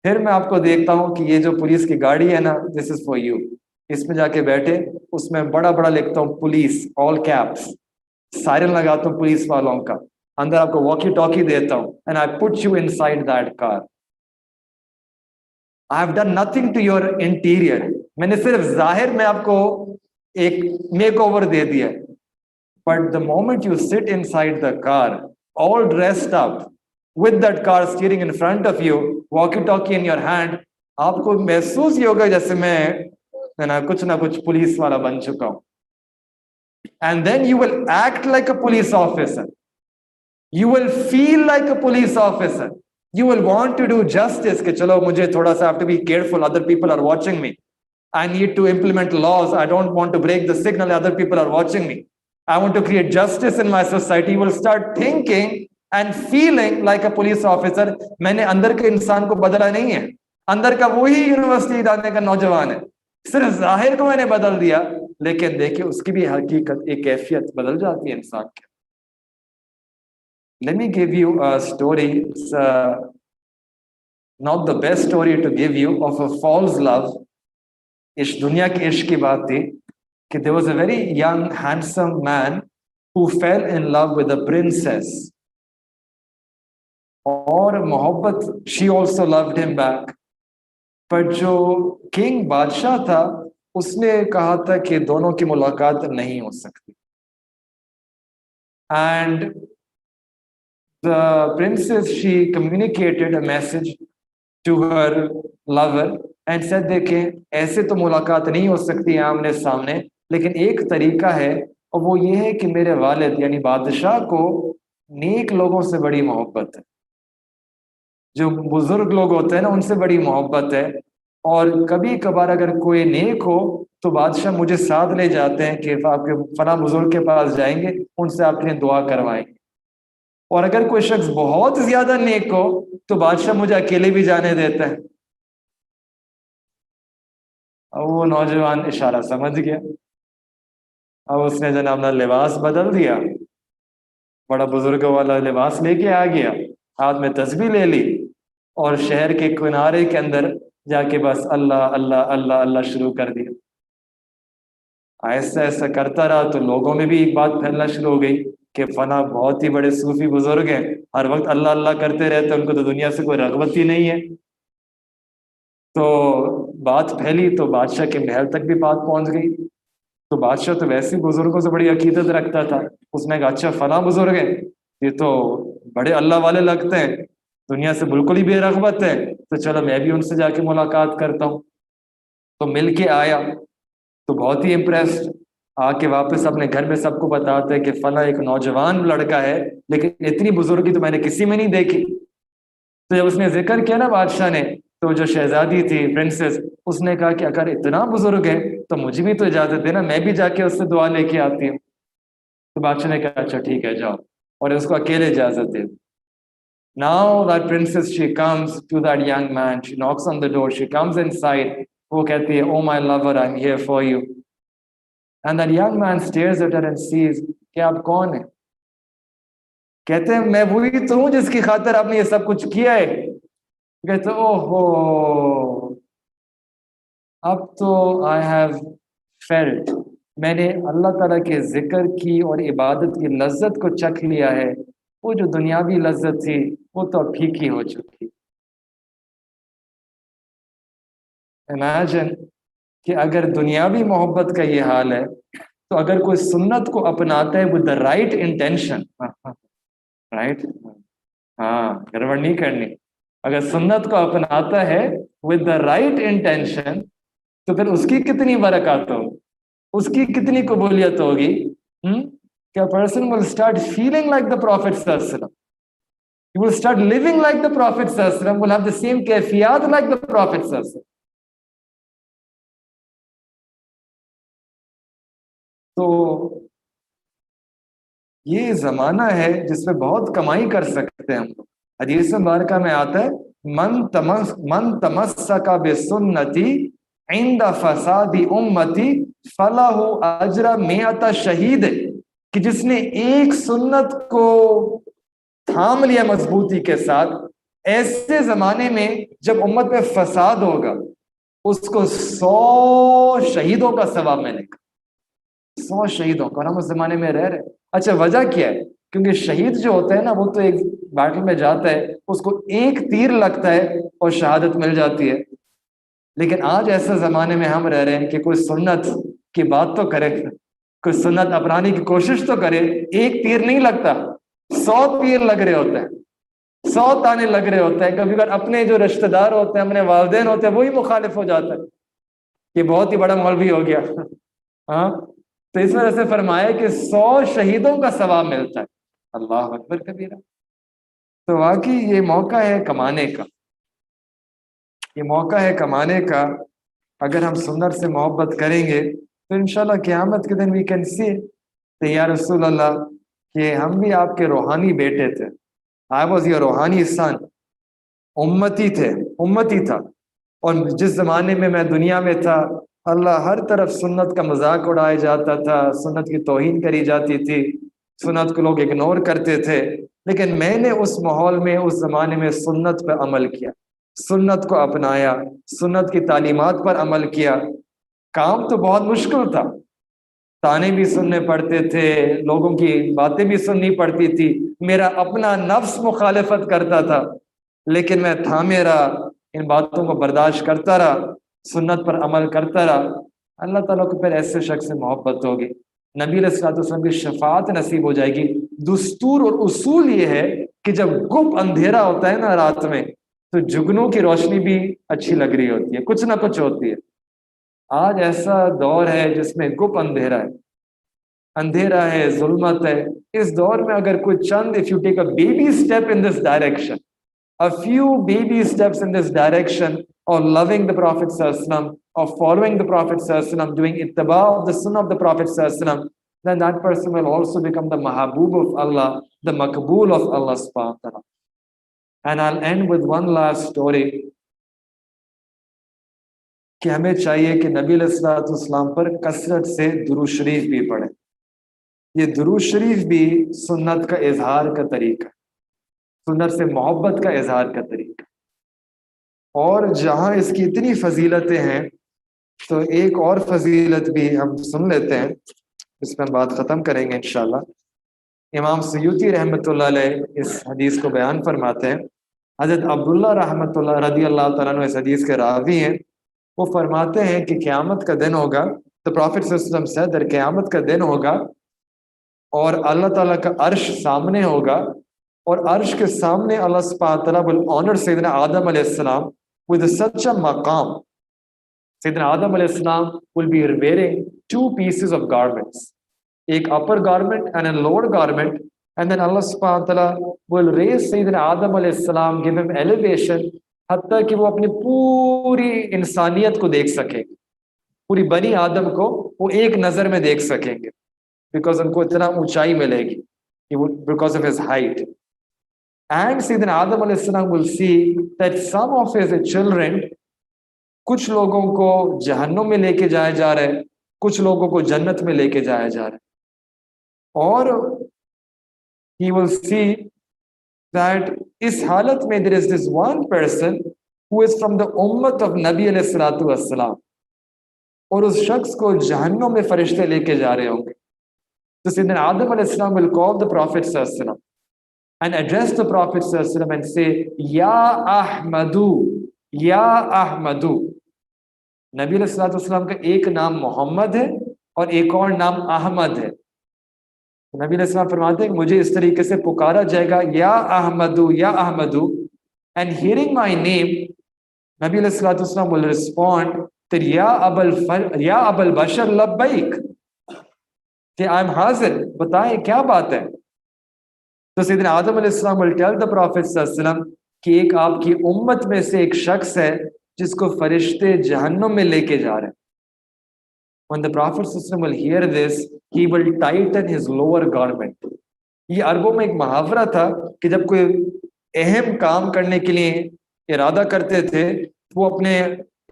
[SPEAKER 2] پھر میں آپ کو دیکھتا ہوں کہ یہ جو پولیس کی گاڑی ہے نا, this is for you, اس میں جا کے بیٹھے, اس میں بڑا بڑا لکھتا ہوں پولیس, all caps, سائرن لگاتا ہوں پولیس والوں کا, اندر آپ کو واکی ٹاکی دیتا ہوں, and I put you inside that car. I have done nothing to your interior. میں نے صرف ظاہر میں آپ کو ایک میک اوور دے دیا. But the moment you sit inside the car, all dressed up, with that car steering in front of you, walkie-talkie in your hand, آپ کو محسوس ہی ہوگا جیسے میں کچھ نہ کچھ پولیس والا بن چکا ہوں. And then you will act like a police officer. You will feel like a police officer. You will want to do justice, کہ چلو مجھے تھوڑا سا, I have to be careful, other people are watching me. I need to implement laws. I don't want to break the signal, other people are watching me. I want to create justice in my society. You will start thinking and feeling like a police officer. میں نے اندر کے انسان کو بدلا نہیں ہے, اندر کا وہی یونیورسٹی جانے کا نوجوان ہے, صرف ظاہر کو میں نے بدل دیا. لیکن دیکھیں اس کی بھی حقیقت ایک کیفیت بدل جاتی ہے انسان کی. Let me give you a story. It's not the best story to give you of a false love. اس دنیا کے عشق کی بات تھی کہ there was a very young handsome man who fell in love with a princess. اور محبت she also loved him back. پر جو کنگ بادشاہ تھا اس نے کہا تھا کہ دونوں کی ملاقات نہیں ہو سکتی. And the princess, she communicated a message to her lover and said دیکھیں ایسے تو ملاقات نہیں ہو سکتی آمنے سامنے، لیکن ایک طریقہ ہے اور وہ یہ ہے کہ میرے والد یعنی بادشاہ کو نیک لوگوں سے بڑی محبت ہے، جو بزرگ لوگ ہوتے ہیں نا ان سے بڑی محبت ہے، اور کبھی کبھار اگر کوئی نیک ہو تو بادشاہ مجھے ساتھ لے جاتے ہیں کہ آپ کے فلاں بزرگ کے پاس جائیں گے، ان سے آپ کے لیے دعا کروائیں گے. اور اگر کوئی شخص بہت زیادہ نیک ہو تو بادشاہ مجھے اکیلے بھی جانے دیتا ہے. اب وہ نوجوان اشارہ سمجھ گیا. اب اس نے جناب اپنا لباس بدل دیا، بڑا بزرگوں والا لباس لے کے آ گیا، ہاتھ میں تسبیح لے لی اور شہر کے کنارے کے اندر جا کے بس اللہ اللہ اللہ اللہ شروع کر دیا. ایسا ایسا کرتا رہا تو لوگوں میں بھی ایک بات پھیلنا شروع ہو گئی کہ فلاں بہت ہی بڑے صوفی بزرگ ہیں، ہر وقت اللہ اللہ کرتے رہتے، ان کو تو دنیا سے کوئی رغبت ہی نہیں ہے. تو بات پھیلی تو بادشاہ کے محل تک بھی بات پہنچ گئی. تو بادشاہ تو ویسے بزرگوں سے بڑی عقیدت رکھتا تھا. اس نے کہا اچھا فلاں بزرگ ہیں، یہ تو بڑے اللہ والے لگتے ہیں، دنیا سے بالکل ہی بے رغبت ہے، تو چلو میں بھی ان سے جا کے ملاقات کرتا ہوں. تو مل کے آیا تو بہت ہی امپریسڈ، آ کے واپس اپنے گھر میں سب کو بتاتا ہے کہ فلاں ایک نوجوان لڑکا ہے، لیکن اتنی بزرگی تو میں نے کسی میں نہیں دیکھی. تو جب اس نے ذکر کیا نا بادشاہ نے، تو جو شہزادی تھی پرنسس، اس نے کہا کہ اگر اتنا بزرگ ہے تو مجھے بھی تو اجازت دینا، میں بھی جا کے اس سے دعا لے کے آتی ہوں. تو بادشاہ نے کہا اچھا ٹھیک ہے جاؤ، اور اس کو اکیلے اجازت دے. Now that princess, she comes to that young man, she knocks on the door, she comes inside. وہ کہتی ہے oh my lover, I'm here for you. And that young man stares at her and sees کہ آپ کون ہیں. کہتے ہیں میں وہی تو ہوں جس کی خاطر آپ نے یہ سب کچھ کیا ہے. کہتے اوہ ہو، اب تو I have felt، میں نے اللہ تعالیٰ کے ذکر کی اور عبادت کی لذت کو چکھ لیا ہے. وہ جو دنیاوی لذت تھی وہ تو اب پھیکی ہو چکی. امیجن کہ اگر دنیاوی محبت کا یہ حال ہے تو اگر کوئی سنت کو اپناتا ہے with the right intention، right, ہاں گڑبڑ نہیں کرنی، اگر سنت کو اپناتا ہے with the right intention تو پھر اس کی کتنی برکات ہوگی، اس کی کتنی قبولیت ہوگی. کہ a person will start feeling like the Prophet صلی اللہ علیہ وسلم. He will start living like the Prophet صلی اللہ علیہ وسلم, will have the same کیفیات like the Prophet صلی اللہ علیہ وسلم. تو یہ زمانہ ہے جس میں بہت کمائی کر سکتے ہیں ہم لوگ. حدیث مبارکہ میں آتا ہے من تمسک بسنتی عند فساد امتی فلہ اجر مئۃ شہید، کہ جس نے ایک سنت کو تھام لیا مضبوطی کے ساتھ، ایسے زمانے میں جب امت میں فساد ہوگا اس کو 100 شہیدوں کا ثواب ملے گا. 100 شہیدوں کا. ہم اس زمانے میں رہ رہے. اچھا وجہ کیا ہے؟ کیونکہ شہید جو ہوتا ہے نا وہ تو ایک بیٹل میں جاتا ہے، اس کو ایک تیر لگتا ہے اور شہادت مل جاتی ہے. لیکن آج ایسے زمانے میں ہم رہ رہے ہیں کہ کوئی سنت کی بات تو کرے، کوئی سنت اپنانے کی کوشش تو کرے. ایک تیر نہیں لگتا، 100 تیر لگ رہے ہوتے ہیں، 100 تانے لگ رہے ہوتے ہیں. کبھی کبھار اپنے جو رشتہ دار ہوتے ہیں، اپنے والدین ہوتے ہیں، وہی مخالف ہو جاتا ہے. یہ بہت ہی بڑا مولوی ہو گیا. ہاں تو اس وجہ سے فرمایا کہ 100 شہیدوں کا ثواب ملتا ہے. اللہ اکبر کبیرہ. تو واقعی یہ موقع ہے کمانے کا، یہ موقع ہے کمانے کا. اگر ہم سنت سے محبت کریں گے تو انشاءاللہ قیامت کے دن وی کین سی کہ یا رسول اللہ کہ ہم بھی آپ کے روحانی بیٹے تھے. آئی واز یور روحانی سن، امتی تھے، امتی تھا. اور جس زمانے میں دنیا میں تھا اللہ ہر طرف سنت کا مذاق اڑایا جاتا تھا، سنت کی توہین کری جاتی تھی، سنت کو لوگ اگنور کرتے تھے، لیکن میں نے اس ماحول میں اس زمانے میں سنت پہ عمل کیا، سنت کو اپنایا، سنت کی تعلیمات پر عمل کیا۔ کام تو بہت مشکل تھا، تانے بھی سننے پڑتے تھے، لوگوں کی باتیں بھی سننی پڑتی تھی، میرا اپنا نفس مخالفت کرتا تھا، لیکن میں تھامے رہا، ان باتوں کو برداشت کرتا رہا، سنت پر عمل کرتا رہا۔ اللہ تعالیٰ کو پھر ایسے شخص سے محبت ہوگی، نبی علیہ الصلوۃ والسلام کی شفاعت نصیب ہو جائے گی۔ دستور اور اصول یہ ہے کہ جب گپ اندھیرا ہوتا ہے نا رات میں، تو جگنوں کی روشنی بھی اچھی لگ رہی ہوتی ہے، کچھ نہ کچھ ہوتی ہے۔ آج ایسا دور ہے جس میں گپ اندھیرا ہے، اندھیرا ہے، ظلمت ہے۔ اس دور میں اگر کوئی چند if you take a baby step in this direction, a few baby steps in this direction of loving the Prophet sallallahu alaihi wasallam, of following the Prophet sallallahu alaihi wasallam, doing ittiba of the sunnah of the Prophet sallallahu alaihi wasallam, then that person will also become the mahabub of Allah, the makbul of Allah subhanahu wa ta'ala. And I'll end with one last story کہ ہمیں چاہیے کہ نبی علیہ الصلوۃ والسلام پر کثرت سے درود شریف بھی پڑھیں۔ یہ درود شریف بھی سنت کا اظہار کا طریقہ، سنت سے محبت کا اظہار کا طریقہ۔ اور جہاں اس کی اتنی فضیلتیں ہیں تو ایک اور فضیلت بھی ہم سن لیتے ہیں، اس پہ ہم بات ختم کریں گے انشاءاللہ۔ امام سیوطی رحمۃ اللہ علیہ اس حدیث کو بیان فرماتے ہیں، حضرت عبداللہ رحمۃ اللہ رضی اللہ تعالیٰ عنہ اس حدیث کے راوی ہیں، وہ فرماتے ہیں کہ قیامت کا دن ہوگا، تو پروفیٹ صلی اللہ علیہ وسلم سے در قیامت کا دن ہوگا اور اللہ تعالیٰ کا عرش سامنے ہوگا، اور عرش کے سامنے اللہ سبحانہ وتعالیٰ will honor سیدنا آدم علیہ السلام with such a مقام۔ سیدنا آدم علیہ السلام will be wearing two pieces of garments، ایک upper garment and a lower garment، and then Allah سبحانہ وتعالیٰ will raise سیدنا آدم علیہ السلام، give him elevation، حتیٰ کہ وہ اپنی پوری انسانیت کو دیکھ سکیں گے، پوری بنی آدم کو وہ ایک نظر میں دیکھ سکیں گے، بیکاز ان کو اتنا اونچائی ملے گی، because of his height. And سیدنا آدم علیہ السلام will see that some of his children، کچھ لوگوں کو جہنم میں لے کے جایا جا رہا ہے، کچھ لوگوں کو جنت میں لے کے جایا جا رہا ہے، اور he will see that اس حالت میں there is this one person who is from the امت of نبی علیہ الصلوۃ والسلام، اور اس شخص کو جہنم میں فرشتے لے کے جا رہے ہوں گے۔ تو سیدنا آدم علیہ السلام will call the Prophet صلی اللہ علیہ وسلم and address the Prophet صلی اللہ علیہ وسلم and say یا احمدو، یا احمدو۔ نبی علیہ الصلوۃ والسلام کا ایک نام محمد ہے اور ایک اور نام احمد ہے۔ نبی علیہ السلام فرماتے ہیں کہ مجھے اس طریقے سے پکارا جائے گا، یا احمدو، یا احمدو، and hearing my name، نبی علیہ الصلوۃ والسلام will respond that یا ابا البشر لبیک، کہ I'm حاضر، بتائیں کیا بات ہے۔ تو سیدنا آدم علیہ السلام will tell the Prophet صلی اللہ علیہ وسلم کہ ایک آپ کی امت میں سے ایک شخص ہے جس کو فرشتے جہنم میں لے کے جا رہے ہیں۔ When the Prophet صلی اللہ علیہ وسلم will hear this, he will tighten his lower garment۔ یہ عربوں میں ایک محاورہ تھا کہ جب کوئی اہم کام کرنے کے لیے ارادہ کرتے تھے وہ اپنے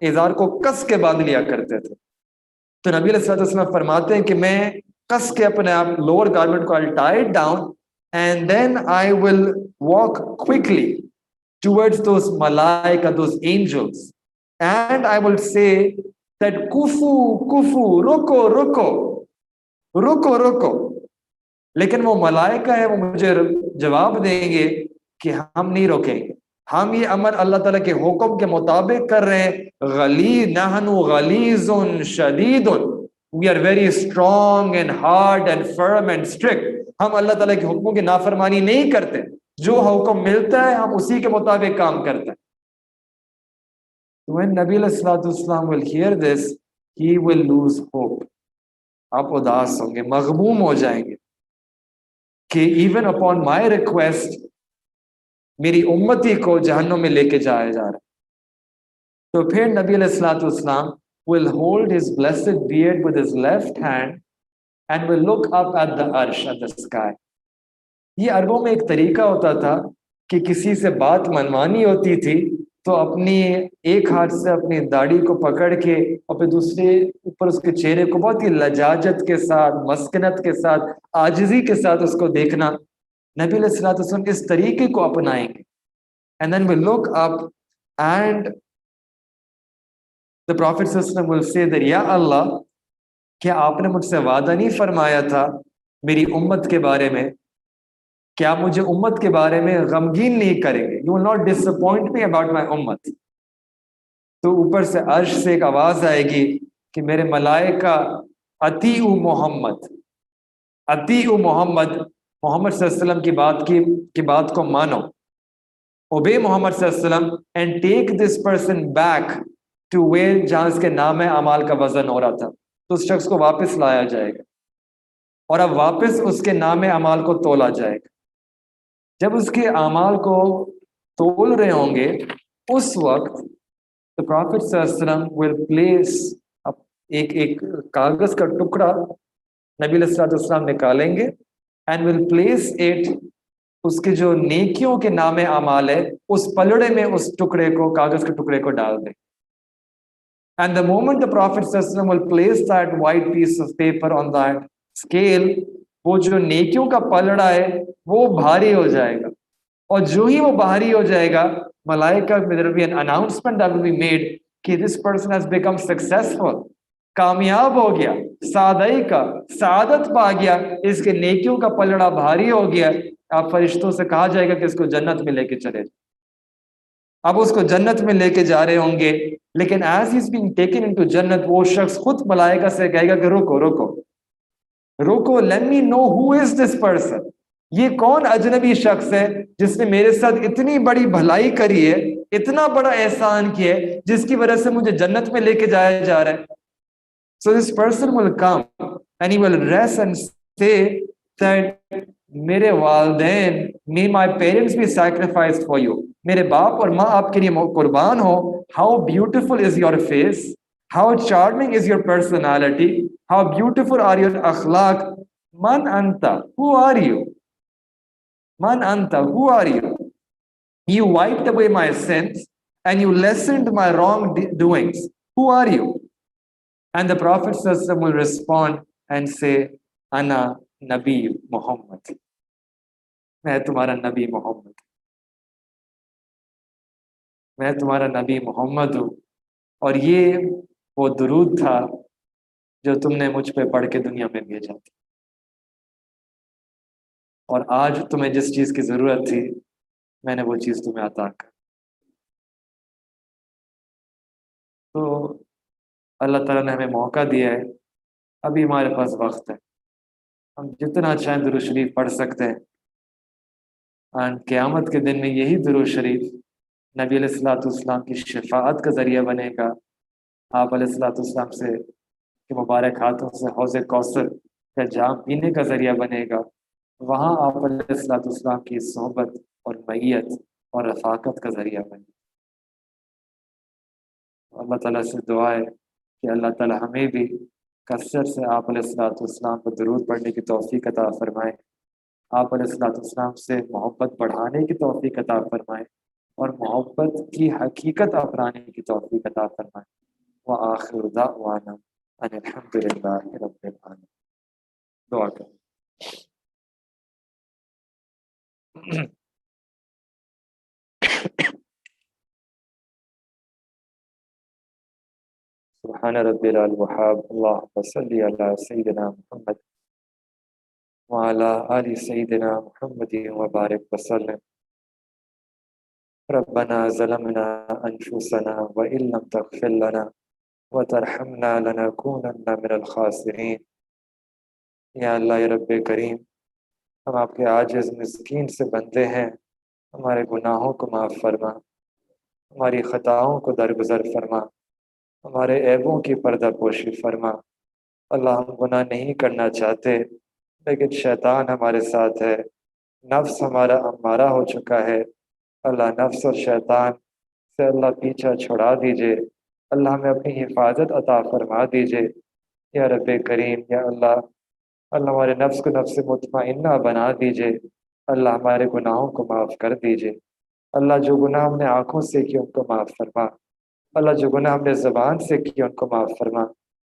[SPEAKER 2] ازار کو کس کے باندھ لیا کرتے تھے۔ تو نبی علیہ الصلوۃ والسلام فرماتے ہیں کہ میں کس کے اپنے آپ لوور گارمنٹ کو I'll tie it down and then I will walk quickly towards those malaika, those angels, and I will say that kufu kufu، رکو رکو رکو رکو، لیکن وہ ملائکہ ہے وہ مجھے جواب دیں گے کہ ہم نہیں روکیں گے، ہم یہ امر اللہ تعالیٰ کے حکم کے مطابق کر رہے ہیں۔ غلیظ، نحن غلیظ شدید، we are very strong and hard and firm and strict۔ ہم اللہ تعالیٰ کے حکموں کی نافرمانی نہیں کرتے، جو حکم ملتا ہے ہم اسی کے مطابق کام کرتے ہیں۔ When نبی علیہ الصلوۃ والسلام will hear this, he will lose hope۔ آپ اداس ہوں گے، مغموم ہو جائیں گے کہ even upon my request میری امتی کو جہنم میں لے کے جایا جا رہا ہے۔ تو پھر نبی علیہ الصلوۃ والسلام will hold his blessed beard with his left hand and will look up at the arsh, at the sky۔ یہ عربوں میں ایک طریقہ ہوتا تھا کہ کسی سے بات منوانی ہوتی تھی تو اپنی ایک ہاتھ سے اپنی داڑھی کو پکڑ کے اور پھر دوسرے اوپر اس کے چہرے کو بہت ہی لجاجت کے ساتھ، مسکنت کے ساتھ، عاجزی کے ساتھ اس کو دیکھنا، نبی علیہ الصلوۃ والسلام اس طریقے کو اپنائیں گے. And then we look up and the Prophet صلی اللہ علیہ وسلم will say that یا اللہ، کیا آپ نے مجھ سے وعدہ نہیں فرمایا تھا میری امت کے بارے میں؟ کیا مجھے امت کے بارے میں غمگین نہیں کریں گے؟ You will not disappoint me about my امت. تو اوپر سے عرش سے ایک آواز آئے گی کہ میرے ملائکہ اطیعوا محمد، اطیعوا محمد، محمد صلی اللہ علیہ وسلم کی بات کو مانو، obey محمد صلی اللہ علیہ وسلم and take this person back to where جہاں اس کے نام اعمال کا وزن ہو رہا تھا. تو اس شخص کو واپس لایا جائے گا اور اب واپس اس کے نام اعمال کو تولا جائے گا. جب اس کے اعمال کو تول رہے ہوں گے اس وقت the Prophet صلی اللہ علیہ وسلم will place ایک کاغذ کا ٹکڑا نبی علیہ الصلوۃ والسلام نکالیں گے and will place it، اس کے جو نیکیوں کے نام اعمال ہے اس پلڑے میں اس ٹکڑے کو، کاغذ کے ٹکڑے کو ڈال دیں. And the moment the Prophet صلی اللہ علیہ وسلم will place that white piece of paper on that scale، وہ جو نیکیوں کا پلڑا ہے وہ بھاری ہو جائے گا، اور جو ہی وہ بھاری ہو جائے گا ملائکہ there will be an announcement that will be made کہ this person has become successful، کامیاب ہو گیا، سعادت کا سعادت پا گیا، اس کے نیکیوں کا پلڑا بھاری ہو گیا. آپ فرشتوں سے کہا جائے گا کہ اس کو جنت میں لے کے چلے. اب اس کو جنت میں لے کے جا رہے ہوں گے، لیکن as he is being taken into جنت، وہ شخص خود ملائکہ سے کہے گا کہ رکو رکو رکو، let me know who is this person, یہ کون اجنبی شخص ہے جس نے میرے ساتھ اتنی بڑی بھلائی کری ہے، اتنا بڑا احسان کیا ہے، جس کی وجہ سے مجھے جنت میں لے کے جایا جا رہا ہے. So this person will come and he will rest and say that میرے والدین، may my parents be sacrificed for you، میرے باپ اور ماں آپ کے لیے قربان ہو. How beautiful is your face، how charming is your personality، how beautiful are your akhlaq. Man anta، who are you؟ Man anta، who are you؟ You wiped away my sins and you lessened my wrong doings. Who are you؟ And the Prophet sallallahu alaihi wasallam will respond and say, Ana Nabi Muhammad، میں تمہارا نبی محمد، میں تمہارا نبی محمد ہوں. اور یہ وہ درود تھا جو تم نے مجھ پہ پڑھ کے دنیا میں بھیجا تھا، اور آج تمہیں جس چیز کی ضرورت تھی میں نے وہ چیز تمہیں عطا کر. تو اللہ تعالیٰ نے ہمیں موقع دیا ہے، ابھی ہمارے پاس وقت ہے، ہم جتنا چاہیں درود شریف پڑھ سکتے ہیں. اور قیامت کے دن میں یہی درود شریف نبی علیہ الصلوۃ والسلام کی شفاعت کا ذریعہ بنے گا. آپ علیہ الصلوۃ والسلام سے کہ مبارک ہاتھوں سے حوض کوثر کا جام پینے کا ذریعہ بنے گا. وہاں آپ علیہ الصلوۃ والسلام کی صحبت اور معیت اور رفاقت کا ذریعہ بنے گا. اللہ تعالیٰ سے دعا ہے کہ اللہ تعالیٰ ہمیں بھی کثرت سے آپ علیہ الصلوۃ والسلام پر درود پڑھنے کی توفیق عطا فرمائے، آپ علیہ الصلوۃ والسلام سے محبت بڑھانے کی توفیق عطا فرمائے، اور محبت کی حقیقت اپنانے کی توفیق عطا فرمائے. وآخر دعوانا ان الحمد للہ رب العالمین. دعا کریں. سبحان ربی الوهاب، اللهم صل علی سیدنا محمد وعلى آل سیدنا محمد وبارک وسلم. ربنا ظلمنا انفسنا وان لم تغفر لنا وترحمنا لنكونن من الخاسرین. یا اللہ، یا رب کریم، ہم آپ کے عاجز مسکین سے بندے ہیں، ہمارے گناہوں کو معاف فرما، ہماری خطاؤں کو درگزر فرما، ہمارے عیبوں کی پردہ پوشی فرما. اللہ، ہم گناہ نہیں کرنا چاہتے لیکن شیطان ہمارے ساتھ ہے، نفس ہمارا امارہ ہو چکا ہے. اللہ، نفس اور شیطان سے اللہ پیچھا چھڑا دیجئے، اللہ ہمیں اپنی حفاظت عطا فرما دیجئے. یا رب کریم، یا اللہ، اللہ ہمارے نفس کو نفس مطمئنہ بنا دیجئے، اللہ ہمارے گناہوں کو معاف کر دیجئے. اللہ جو گناہ ہم نے آنکھوں سے کیے ان کو معاف فرما، اللہ جو گناہ ہم نے زبان سے کیے ان کو معاف فرما،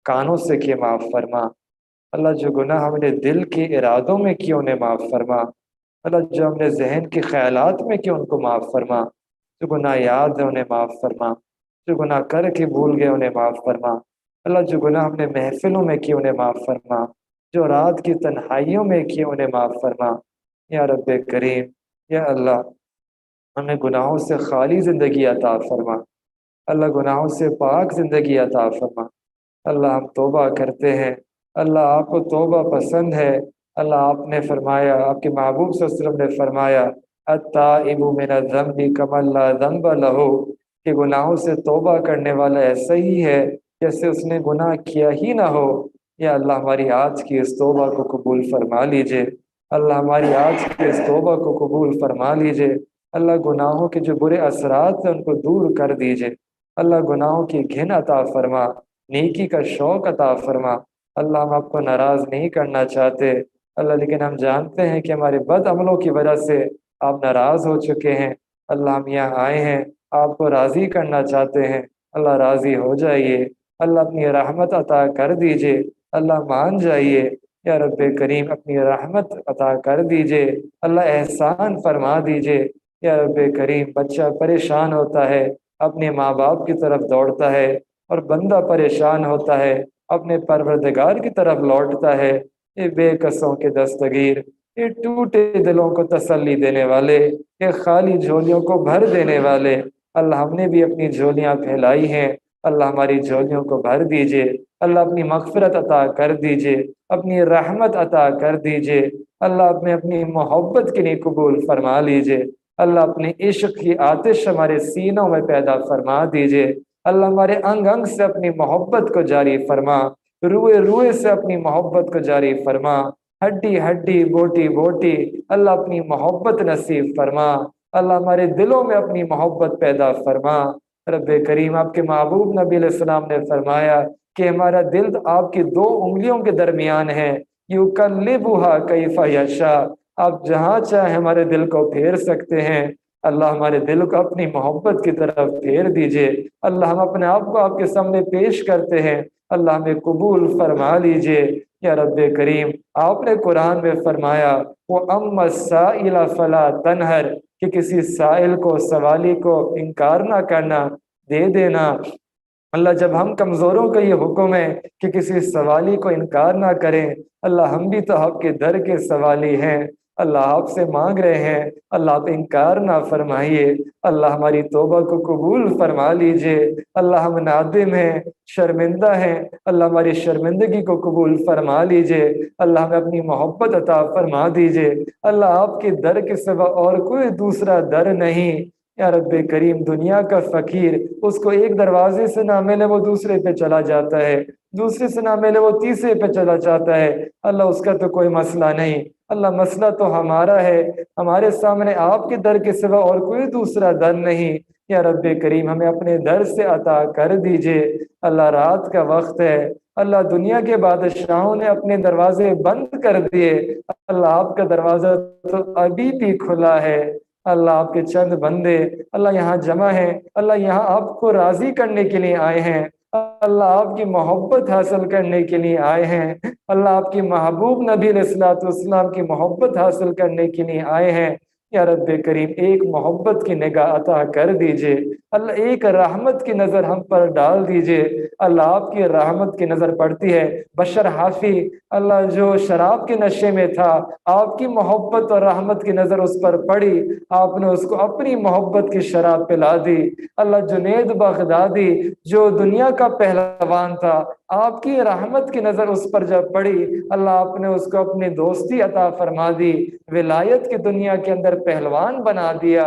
[SPEAKER 2] کانوں سے کیے معاف فرما، اللہ جو گناہ ہم نے دل کے ارادوں میں کیے انہیں معاف فرما، اللہ جو ہم نے ذہن کے خیالات میں کیے ان کو معاف فرما، جو گناہ یاد ہے انہیں معاف فرما، جو گناہ کر کے بھول گئے انہیں معاف فرما، اللہ جو گناہ ہم نے محفلوں میں کیے انہیں معاف فرما، جو رات کی تنہائیوں میں کیے انہیں معاف فرما، یا رب کریم، یا اللہ ہمیں گناہوں سے خالی زندگی عطا فرما، اللہ گناہوں سے پاک زندگی عطا فرما، اللہ ہم توبہ کرتے ہیں، اللہ آپ کو توبہ پسند ہے، اللہ آپ نے فرمایا، آپ کے محبوب صلی اللہ علیہ وسلم نے فرمایا التائب من الذنب کمن لا ذنب لہ، کہ گناہوں سے توبہ کرنے والا ایسا ہی ہے جیسے اس نے گناہ کیا ہی نہ ہو۔ یا اللہ ہماری آج کی اس توبہ کو قبول فرما لیجئے، اللہ ہماری آج کی اس توبہ کو قبول فرما لیجئے، اللہ گناہوں کے جو برے اثرات ہیں ان کو دور کر دیجئے، اللہ گناہوں کی گھن عطا فرما، نیکی کا شوق عطا فرما، اللہ ہم آپ کو ناراض نہیں کرنا چاہتے اللہ، لیکن ہم جانتے ہیں کہ ہمارے بد عملوں کی وجہ سے آپ ناراض ہو چکے ہیں، اللہ ہم یہاں آئے ہیں آپ کو راضی کرنا چاہتے ہیں، اللہ راضی ہو جائیے، اللہ اپنی رحمت عطا کر دیجئے، اللہ مان جائیے، یا رب کریم اپنی رحمت عطا کر دیجئے، اللہ احسان فرما دیجئے، یا رب کریم بچہ پریشان ہوتا ہے اپنے ماں باپ کی طرف دوڑتا ہے، اور بندہ پریشان ہوتا ہے اپنے پروردگار کی طرف لوٹتا ہے، یہ بے کسوں کے دستگیر، یہ ٹوٹے دلوں کو تسلی دینے والے، یہ خالی جھولیوں کو بھر دینے والے، اللہ ہم نے بھی اپنی جھولیاں پھیلائی ہیں، اللہ ہماری جھولیوں کو بھر دیجئے، اللہ اپنی مغفرت عطا کر دیجئے، اپنی رحمت عطا کر دیجئے، اللہ اپنی محبت کے لیے قبول فرما لیجئے، اللہ اپنے عشق کی آتش ہمارے سینوں میں پیدا فرما دیجئے، اللہ ہمارے انگ انگ سے اپنی محبت کو جاری فرما، روئے روئے سے اپنی محبت کو جاری فرما، ہڈی ہڈی بوٹی بوٹی اللہ اپنی محبت نصیب فرما، اللہ ہمارے دلوں میں اپنی محبت پیدا فرما، رب کریم آپ کے محبوب نبی علیہ السلام نے فرمایا کہ ہمارا دل آپ کی دو انگلیوں کے درمیان ہے، یقلبھا کیف یشاء، آپ جہاں چاہیں ہمارے دل کو پھیر سکتے ہیں، اللہ ہمارے دل کو اپنی محبت کی طرف پھیر دیجئے، اللہ ہم اپنے آپ کو آپ کے سامنے پیش کرتے ہیں، اللہ ہمیں قبول فرما لیجئے، یا رب کریم آپ نے قرآن میں فرمایا وَأَمَّا السَّائِلَ فَلَا تَنْهَرْ، کہ کسی سائل کو سوالی کو انکار نہ کرنا، دے دینا، اللہ جب ہم کمزوروں کا یہ حکم ہے کہ کسی سوالی کو انکار نہ کریں، اللہ ہم بھی تو آپ کے در کے سوالی ہیں، اللہ آپ سے مانگ رہے ہیں، اللہ آپ انکار نہ فرمائیے، اللہ ہماری توبہ کو قبول فرما لیجئے، اللہ ہم نادم ہیں، شرمندہ ہیں، اللہ ہماری شرمندگی کو قبول فرما لیجئے، اللہ ہمیں اپنی محبت عطا فرما دیجئے، اللہ آپ کے در کے سوا اور کوئی دوسرا در نہیں، یا رب کریم دنیا کا فقیر اس کو ایک دروازے سے نہ ملے وہ دوسرے پہ چلا جاتا ہے، دوسرے سے نہ ملے وہ تیسرے پہ چلا جاتا ہے، اللہ اس کا تو کوئی مسئلہ نہیں، اللہ مسئلہ تو ہمارا ہے، ہمارے سامنے آپ کے در کے سوا اور کوئی دوسرا در نہیں، یا رب کریم ہمیں اپنے در سے عطا کر دیجئے، اللہ رات کا وقت ہے، اللہ دنیا کے بادشاہوں نے اپنے دروازے بند کر دیے، اللہ آپ کا دروازہ تو ابھی بھی کھلا ہے، اللہ آپ کے چند بندے اللہ یہاں جمع ہیں، اللہ یہاں آپ کو راضی کرنے کے لیے آئے ہیں، اللہ آپ کی محبت حاصل کرنے کے لیے آئے ہیں، اللہ آپ کی محبوب نبی علیہ الصلوۃ والسلام کی محبت حاصل کرنے کے لیے آئے ہیں، یا رب کریم ایک محبت کی نگاہ عطا کر دیجئے، اللہ ایک رحمت کی نظر ہم پر ڈال دیجئے، اللہ آپ کی رحمت کی نظر پڑتی ہے، بشر حافی اللہ جو شراب کے نشے میں تھا، آپ کی محبت اور رحمت کی نظر اس پر پڑی، آپ نے اس کو اپنی محبت کی شراب پلا دی، اللہ جنید بغدادی جو دنیا کا پہلوان تھا، آپ کی رحمت کی نظر اس پر جب پڑی، اللہ آپ نے اس کو اپنی دوستی عطا فرما دی، ولایت کی دنیا کے اندر پہلوان بنا دیا،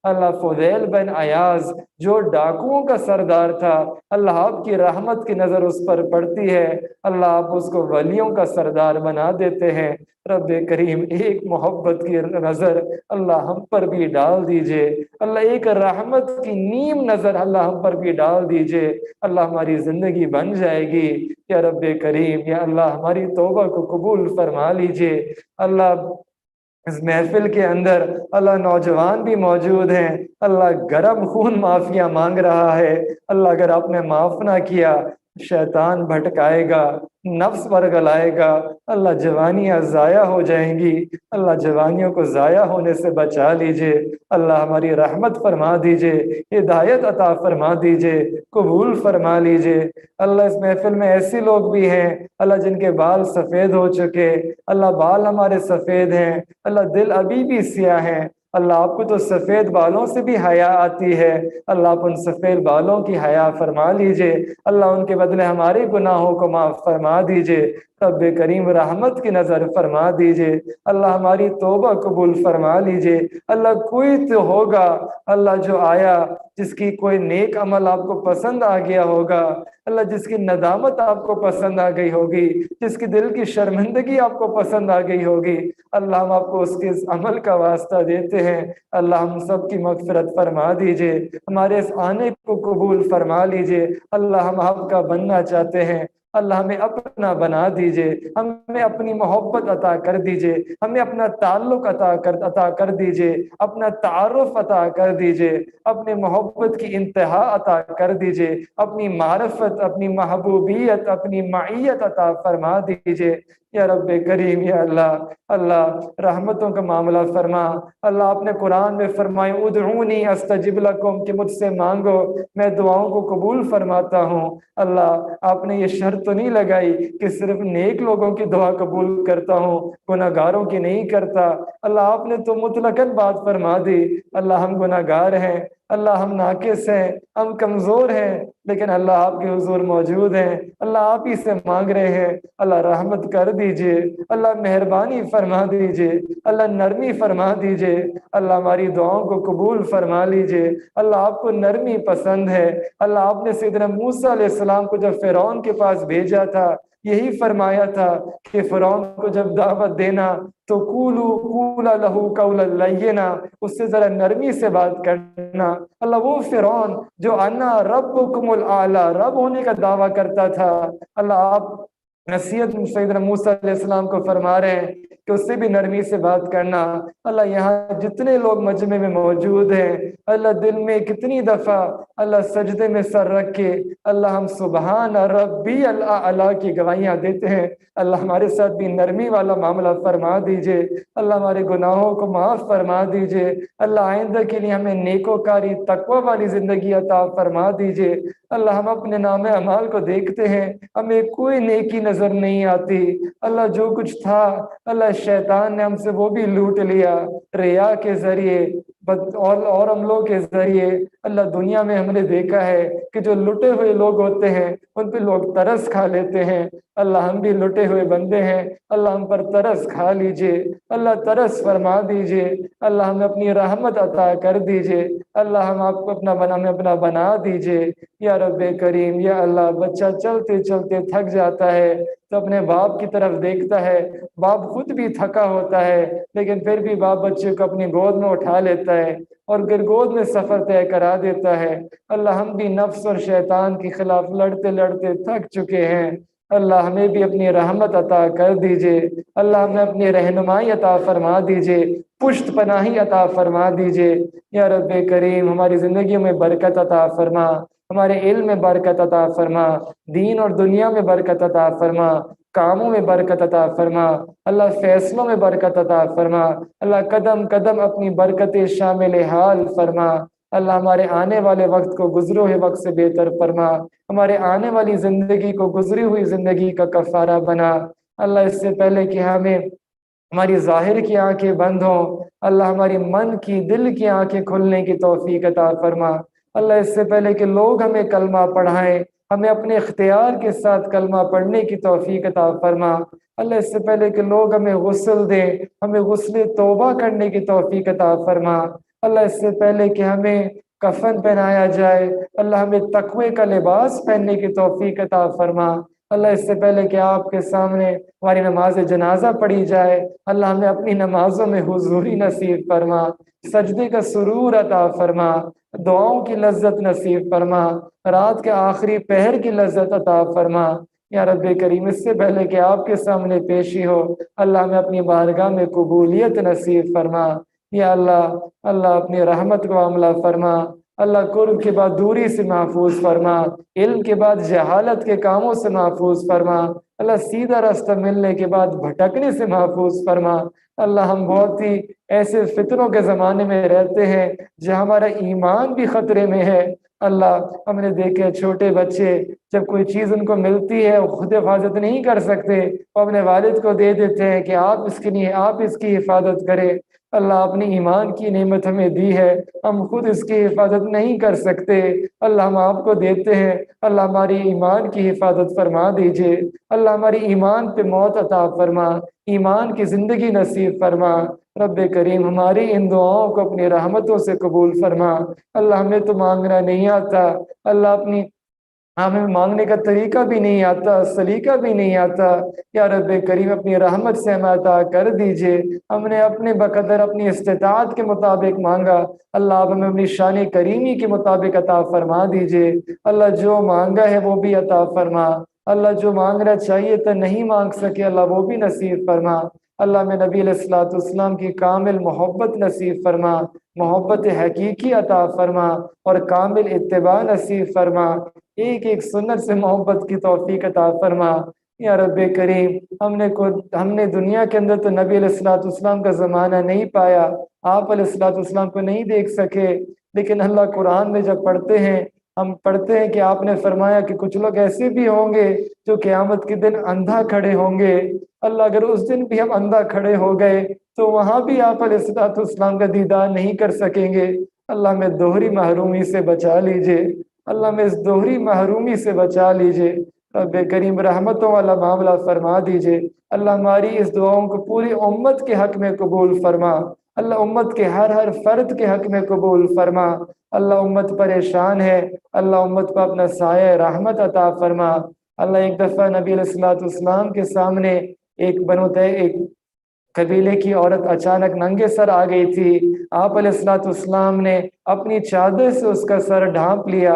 [SPEAKER 2] اللہ فضیل بن عیاض جو ڈاکوؤں کا سردار تھا، اللہ آپ کی رحمت کی نظر اس پر پڑتی ہے، اللہ آپ اس کو ولیوں کا سردار بنا دیتے ہیں، رب کریم ایک محبت کی نظر اللہ ہم پر بھی ڈال دیجئے، اللہ ایک رحمت کی نیم نظر اللہ ہم پر بھی ڈال دیجئے، اللہ ہماری زندگی بن جائے گی، یا رب کریم یا اللہ ہماری توبہ کو قبول فرما لیجئے، اللہ اس محفل کے اندر اللہ نوجوان بھی موجود ہیں، اللہ گرم خون معافیا مانگ رہا ہے، اللہ اگر آپ نے معاف نہ کیا شیطان بھٹکائے گا، نفس ورگلائے گا، اللہ جوانیاں ضائع ہو جائیں گی، اللہ جوانیوں کو ضائع ہونے سے بچا لیجئے، اللہ ہماری رحمت فرما دیجئے، ہدایت عطا فرما دیجئے، قبول فرما لیجئے۔ اللہ اس محفل میں ایسے لوگ بھی ہیں اللہ جن کے بال سفید ہو چکے، اللہ بال ہمارے سفید ہیں، اللہ دل ابھی بھی سیاہ ہیں، اللہ آپ کو تو سفید بالوں سے بھی حیا آتی ہے، اللہ آپ ان سفید بالوں کی حیا فرما لیجئے، اللہ ان کے بدلے ہمارے گناہوں کو معاف فرما دیجئے، رب کریم رحمت کی نظر فرما دیجئے، اللہ ہماری توبہ قبول فرما لیجئے۔ اللہ کوئی تو ہوگا اللہ جو آیا جس کی کوئی نیک عمل آپ کو پسند آ گیا ہوگا، اللہ جس کی ندامت آپ کو پسند آ گئی ہوگی، جس کی دل کی شرمندگی آپ کو پسند آ گئی ہوگی، اللہ ہم آپ کو اس کے اس عمل کا واسطہ دیتے ہیں، اللہ ہم سب کی مغفرت فرما دیجئے، ہمارے اس آنے کو قبول فرما لیجئے، اللہ ہم آپ کا بننا چاہتے ہیں، اللہ ہمیں اپنا بنا دیجئے، ہمیں اپنی محبت عطا کر دیجئے، ہمیں اپنا تعلق عطا کر دیجئے، اپنا تعارف عطا کر دیجئے، اپنے محبت کی انتہا عطا کر دیجئے، اپنی معرفت، اپنی محبوبیت، اپنی معیت عطا فرما دیجئے یا رب کریم یا اللہ۔ اللہ رحمتوں کا معاملہ فرما، اللہ آپ نے قرآن میں فرمائے ادعونی استجب لکم کہ مجھ سے مانگو میں دعاؤں کو قبول فرماتا ہوں، اللہ آپ نے یہ شرط تو نہیں لگائی کہ صرف نیک لوگوں کی دعا قبول کرتا ہوں گناہ گاروں کی نہیں کرتا، اللہ آپ نے تو مطلقاً بات فرما دی، اللہ ہم گناہ گار ہیں، اللہ ہم ناقص ہیں، ہم کمزور ہیں، لیکن اللہ آپ کے حضور موجود ہیں، اللہ آپ ہی سے مانگ رہے ہیں، اللہ رحمت کر دیجئے، اللہ مہربانی فرما دیجئے، اللہ نرمی فرما دیجئے، اللہ ہماری دعاؤں کو قبول فرما لیجئے، اللہ آپ کو نرمی پسند ہے، اللہ آپ نے سیدنا موسیٰ علیہ السلام کو جب فرعون کے پاس بھیجا تھا یہی فرمایا تھا کہ فرعون کو جب دعوت دینا تو قولا لہو قولا لینا، اس سے ذرا نرمی سے بات کرنا، اللہ وہ فرعون جو انا ربکم الاعلی رب ہونے کا دعویٰ کرتا تھا، اللہ آپ نصیحت سیدنا موسیٰ علیہ السلام کو فرما رہے ہیں کہ اس سے بھی نرمی سے بات کرنا، اللہ یہاں جتنے لوگ مجمع میں موجود ہیں اللہ دل میں کتنی دفعہ اللہ سجدے میں سر رکھ کے اللہ ہم سبحان ربی الاعلی کی گواہیاں دیتے ہیں، اللہ ہمارے ساتھ بھی نرمی والا معاملہ فرما دیجئے، اللہ ہمارے گناہوں کو معاف فرما دیجئے، اللہ آئندہ کے لیے ہمیں نیکوکاری تقوی والی زندگی عطا فرما دیجئے، اللہ ہم اپنے نام اعمال کو دیکھتے ہیں ہمیں کوئی نیکی نظر نہیں آتی، اللہ جو کچھ تھا اللہ شیطان نے ہم سے وہ بھی لوٹ لیا، ریا کے ذریعے اور عملوں کے ذریعے، اللہ دنیا میں ہم نے دیکھا ہے کہ جو لٹے ہوئے لوگ ہوتے ہیں ان پہ لوگ ترس کھا لیتے ہیں، اللہ ہم بھی لٹے ہوئے بندے ہیں، اللہ ہم پر ترس کھا لیجئے، اللہ ترس فرما دیجئے، اللہ ہمیں اپنی رحمت عطا کر دیجئے، اللہ ہم آپ کو اپنا بنا دیجئے یا رب کریم یا اللہ۔ بچہ چلتے چلتے تھک جاتا ہے تو اپنے باپ کی طرف دیکھتا ہے، باپ خود بھی تھکا ہوتا ہے لیکن پھر بھی باپ بچے کو اپنی گود میں اٹھا لیتا ہے اور پھر گود میں سفر طے کرا دیتا ہے، اللہ ہم بھی نفس اور شیطان کے خلاف لڑتے لڑتے تھک چکے ہیں، اللہ ہمیں بھی اپنی رحمت عطا کر دیجئے، اللہ ہمیں اپنی رہنمائی عطا فرما دیجئے، پشت پناہی عطا فرما دیجئے یا رب کریم، ہماری زندگیوں میں برکت عطا فرما، ہمارے علم میں برکت عطا فرما، دین اور دنیا میں برکت عطا فرما، کاموں میں برکت عطا فرما، اللہ فیصلوں میں برکت عطا فرما، اللہ قدم قدم اپنی برکت شامل حال فرما، اللہ ہمارے آنے والے وقت کو گزرے ہوئے وقت سے بہتر فرما، ہمارے آنے والی زندگی کو گزری ہوئی زندگی کا کفارہ بنا، اللہ اس سے پہلے کہ ہمیں ہماری ظاہر کی آنکھیں بند ہوں، اللہ ہماری من کی دل کی آنکھیں کھلنے کی توفیق عطا فرما، اللہ اس سے پہلے کہ لوگ ہمیں کلمہ پڑھائیں ہمیں اپنے اختیار کے ساتھ کلمہ پڑھنے کی توفیق عطا فرما، اللہ اس سے پہلے کہ لوگ ہمیں غسل دیں ہمیں غسل توبہ کرنے کی توفیق عطا فرما، اللہ اس سے پہلے کہ ہمیں کفن پہنایا جائے اللہ ہمیں تقوی کا لباس پہننے کی توفیق عطا فرما، اللہ اس سے پہلے کہ آپ کے سامنے ہماری نماز جنازہ پڑھی جائے اللہ ہمیں اپنی نمازوں میں حضوری نصیب فرما، سجدے کا سرور عطا فرما، دعاؤں کی لذت نصیب فرما، رات کے آخری پہر کی لذت عطا فرما،
[SPEAKER 3] یا رب کریم اس سے پہلے کہ آپ کے سامنے پیشی ہو اللہ ہمیں اپنی بارگاہ میں قبولیت نصیب فرما۔ یا اللہ اپنی رحمت کو عملہ فرما۔ اللہ قرب کے بعد دوری سے محفوظ فرما، علم کے بعد جہالت کے کاموں سے محفوظ فرما، اللہ سیدھا راستہ ملنے کے بعد بھٹکنے سے محفوظ فرما۔ اللہ ہم بہت ہی ایسے فتنوں کے زمانے میں رہتے ہیں جہاں ہمارا ایمان بھی خطرے میں ہے۔ اللہ ہم نے دیکھے چھوٹے بچے جب کوئی چیز ان کو ملتی ہے وہ خود حفاظت نہیں کر سکتے، وہ اپنے والد کو دے دیتے ہیں کہ آپ اس کی حفاظت کریں۔ اللہ اپنی ایمان کی نعمت ہمیں دی ہے، ہم خود اس کی حفاظت نہیں کر سکتے، اللہ ہم آپ کو دیتے ہیں، اللہ ہماری ایمان کی حفاظت فرما دیجئے، اللہ ہماری ایمان پہ موت عطا فرما، ایمان کی زندگی نصیب فرما۔ رب کریم ہماری ان دعاؤں کو اپنی رحمتوں سے قبول فرما۔ اللہ ہمیں تو مانگنا نہیں آتا، اللہ ہمیں مانگنے کا طریقہ بھی نہیں آتا، سلیقہ بھی نہیں آتا، یا رب کریم اپنی رحمت سے ہمیں عطا کر دیجئے۔ ہم نے اپنے بقدر اپنی استطاعت کے مطابق مانگا، اللہ آپ ہمیں اپنی شان کریمی کے مطابق عطا فرما دیجئے۔ اللہ جو مانگا ہے وہ بھی عطا فرما، اللہ جو مانگنا چاہیے تو نہیں مانگ سکے اللہ وہ بھی نصیب فرما۔ اللہ میں نبی علیہ الصلوۃ والسلام کی کامل محبت نصیب فرما، محبت حقیقی عطا فرما اور کامل اتباع نصیب فرما، ایک ایک سنت سے محبت کی توفیق عطا فرما۔ یا رب کریم ہم نے دنیا کے اندر تو نبی علیہ الصلوۃ والسلام کا زمانہ نہیں پایا، آپ علیہ الصلوۃ والسلام کو نہیں دیکھ سکے، لیکن اللہ قرآن میں جب پڑھتے ہیں ہم پڑھتے ہیں کہ آپ نے فرمایا کہ کچھ لوگ ایسے بھی ہوں گے جو قیامت کے دن اندھا کھڑے ہوں گے۔ اللہ اگر اس دن بھی ہم اندھا کھڑے ہو گئے تو وہاں بھی آپ علیہ الصلوۃ والسلام کا دیدار نہیں کر سکیں گے۔ اللہ میں دوہری محرومی سے بچا لیجئے، اللہ میں اس دوہری محرومی سے بچا لیجئے۔ رب کریم رحمتوں والا معاملہ فرما دیجئے۔ اللہ ہماری اس دعاؤں کو پوری امت کے حق میں قبول فرما، اللہ امت کے ہر فرد کے حق میں قبول فرما۔ اللہ امت پریشان ہے، اللہ امت کو اپنا سایہ رحمت عطا فرما۔ اللہ ایک دفعہ نبی علیہ الصلوۃ والسلام کے سامنے ایک قبیلے کی عورت اچانک ننگے سر آ گئی تھی، آپ علیہ الصلوۃ والسلام نے اپنی چادر سے اس کا سر ڈھانپ لیا۔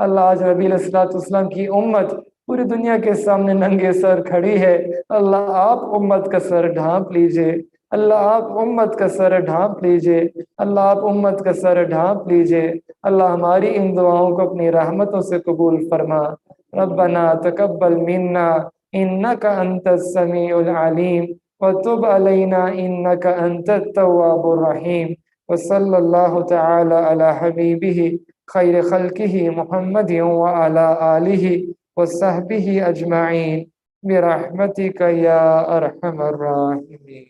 [SPEAKER 3] اللہ آج نبی علیہ الصلوۃ والسلام کی امت پوری دنیا کے سامنے ننگے سر کھڑی ہے، اللہ آپ امت کا سر ڈھانپ لیجئے، اللہ آپ امت کا سر ڈھانپ لیجئے، اللہ آپ امت کا سر ڈھانپ لیجئے۔ اللہ ہماری ان دعاؤں کو اپنی رحمتوں سے قبول فرما۔ ربنا تقبل منا انک انت السمیع العلیم وتب علینا انک انت التواب الرحیم، وصلی اللہ تعالی علی حبیبہ خیر خلقہ محمد وعلی آلہ وصحبہ اجمعین برحمتک یا ارحم الراحمین۔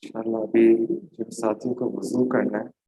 [SPEAKER 1] انشاءاللہ ابھی جن ساتھیوں کو وضو کرنا ہے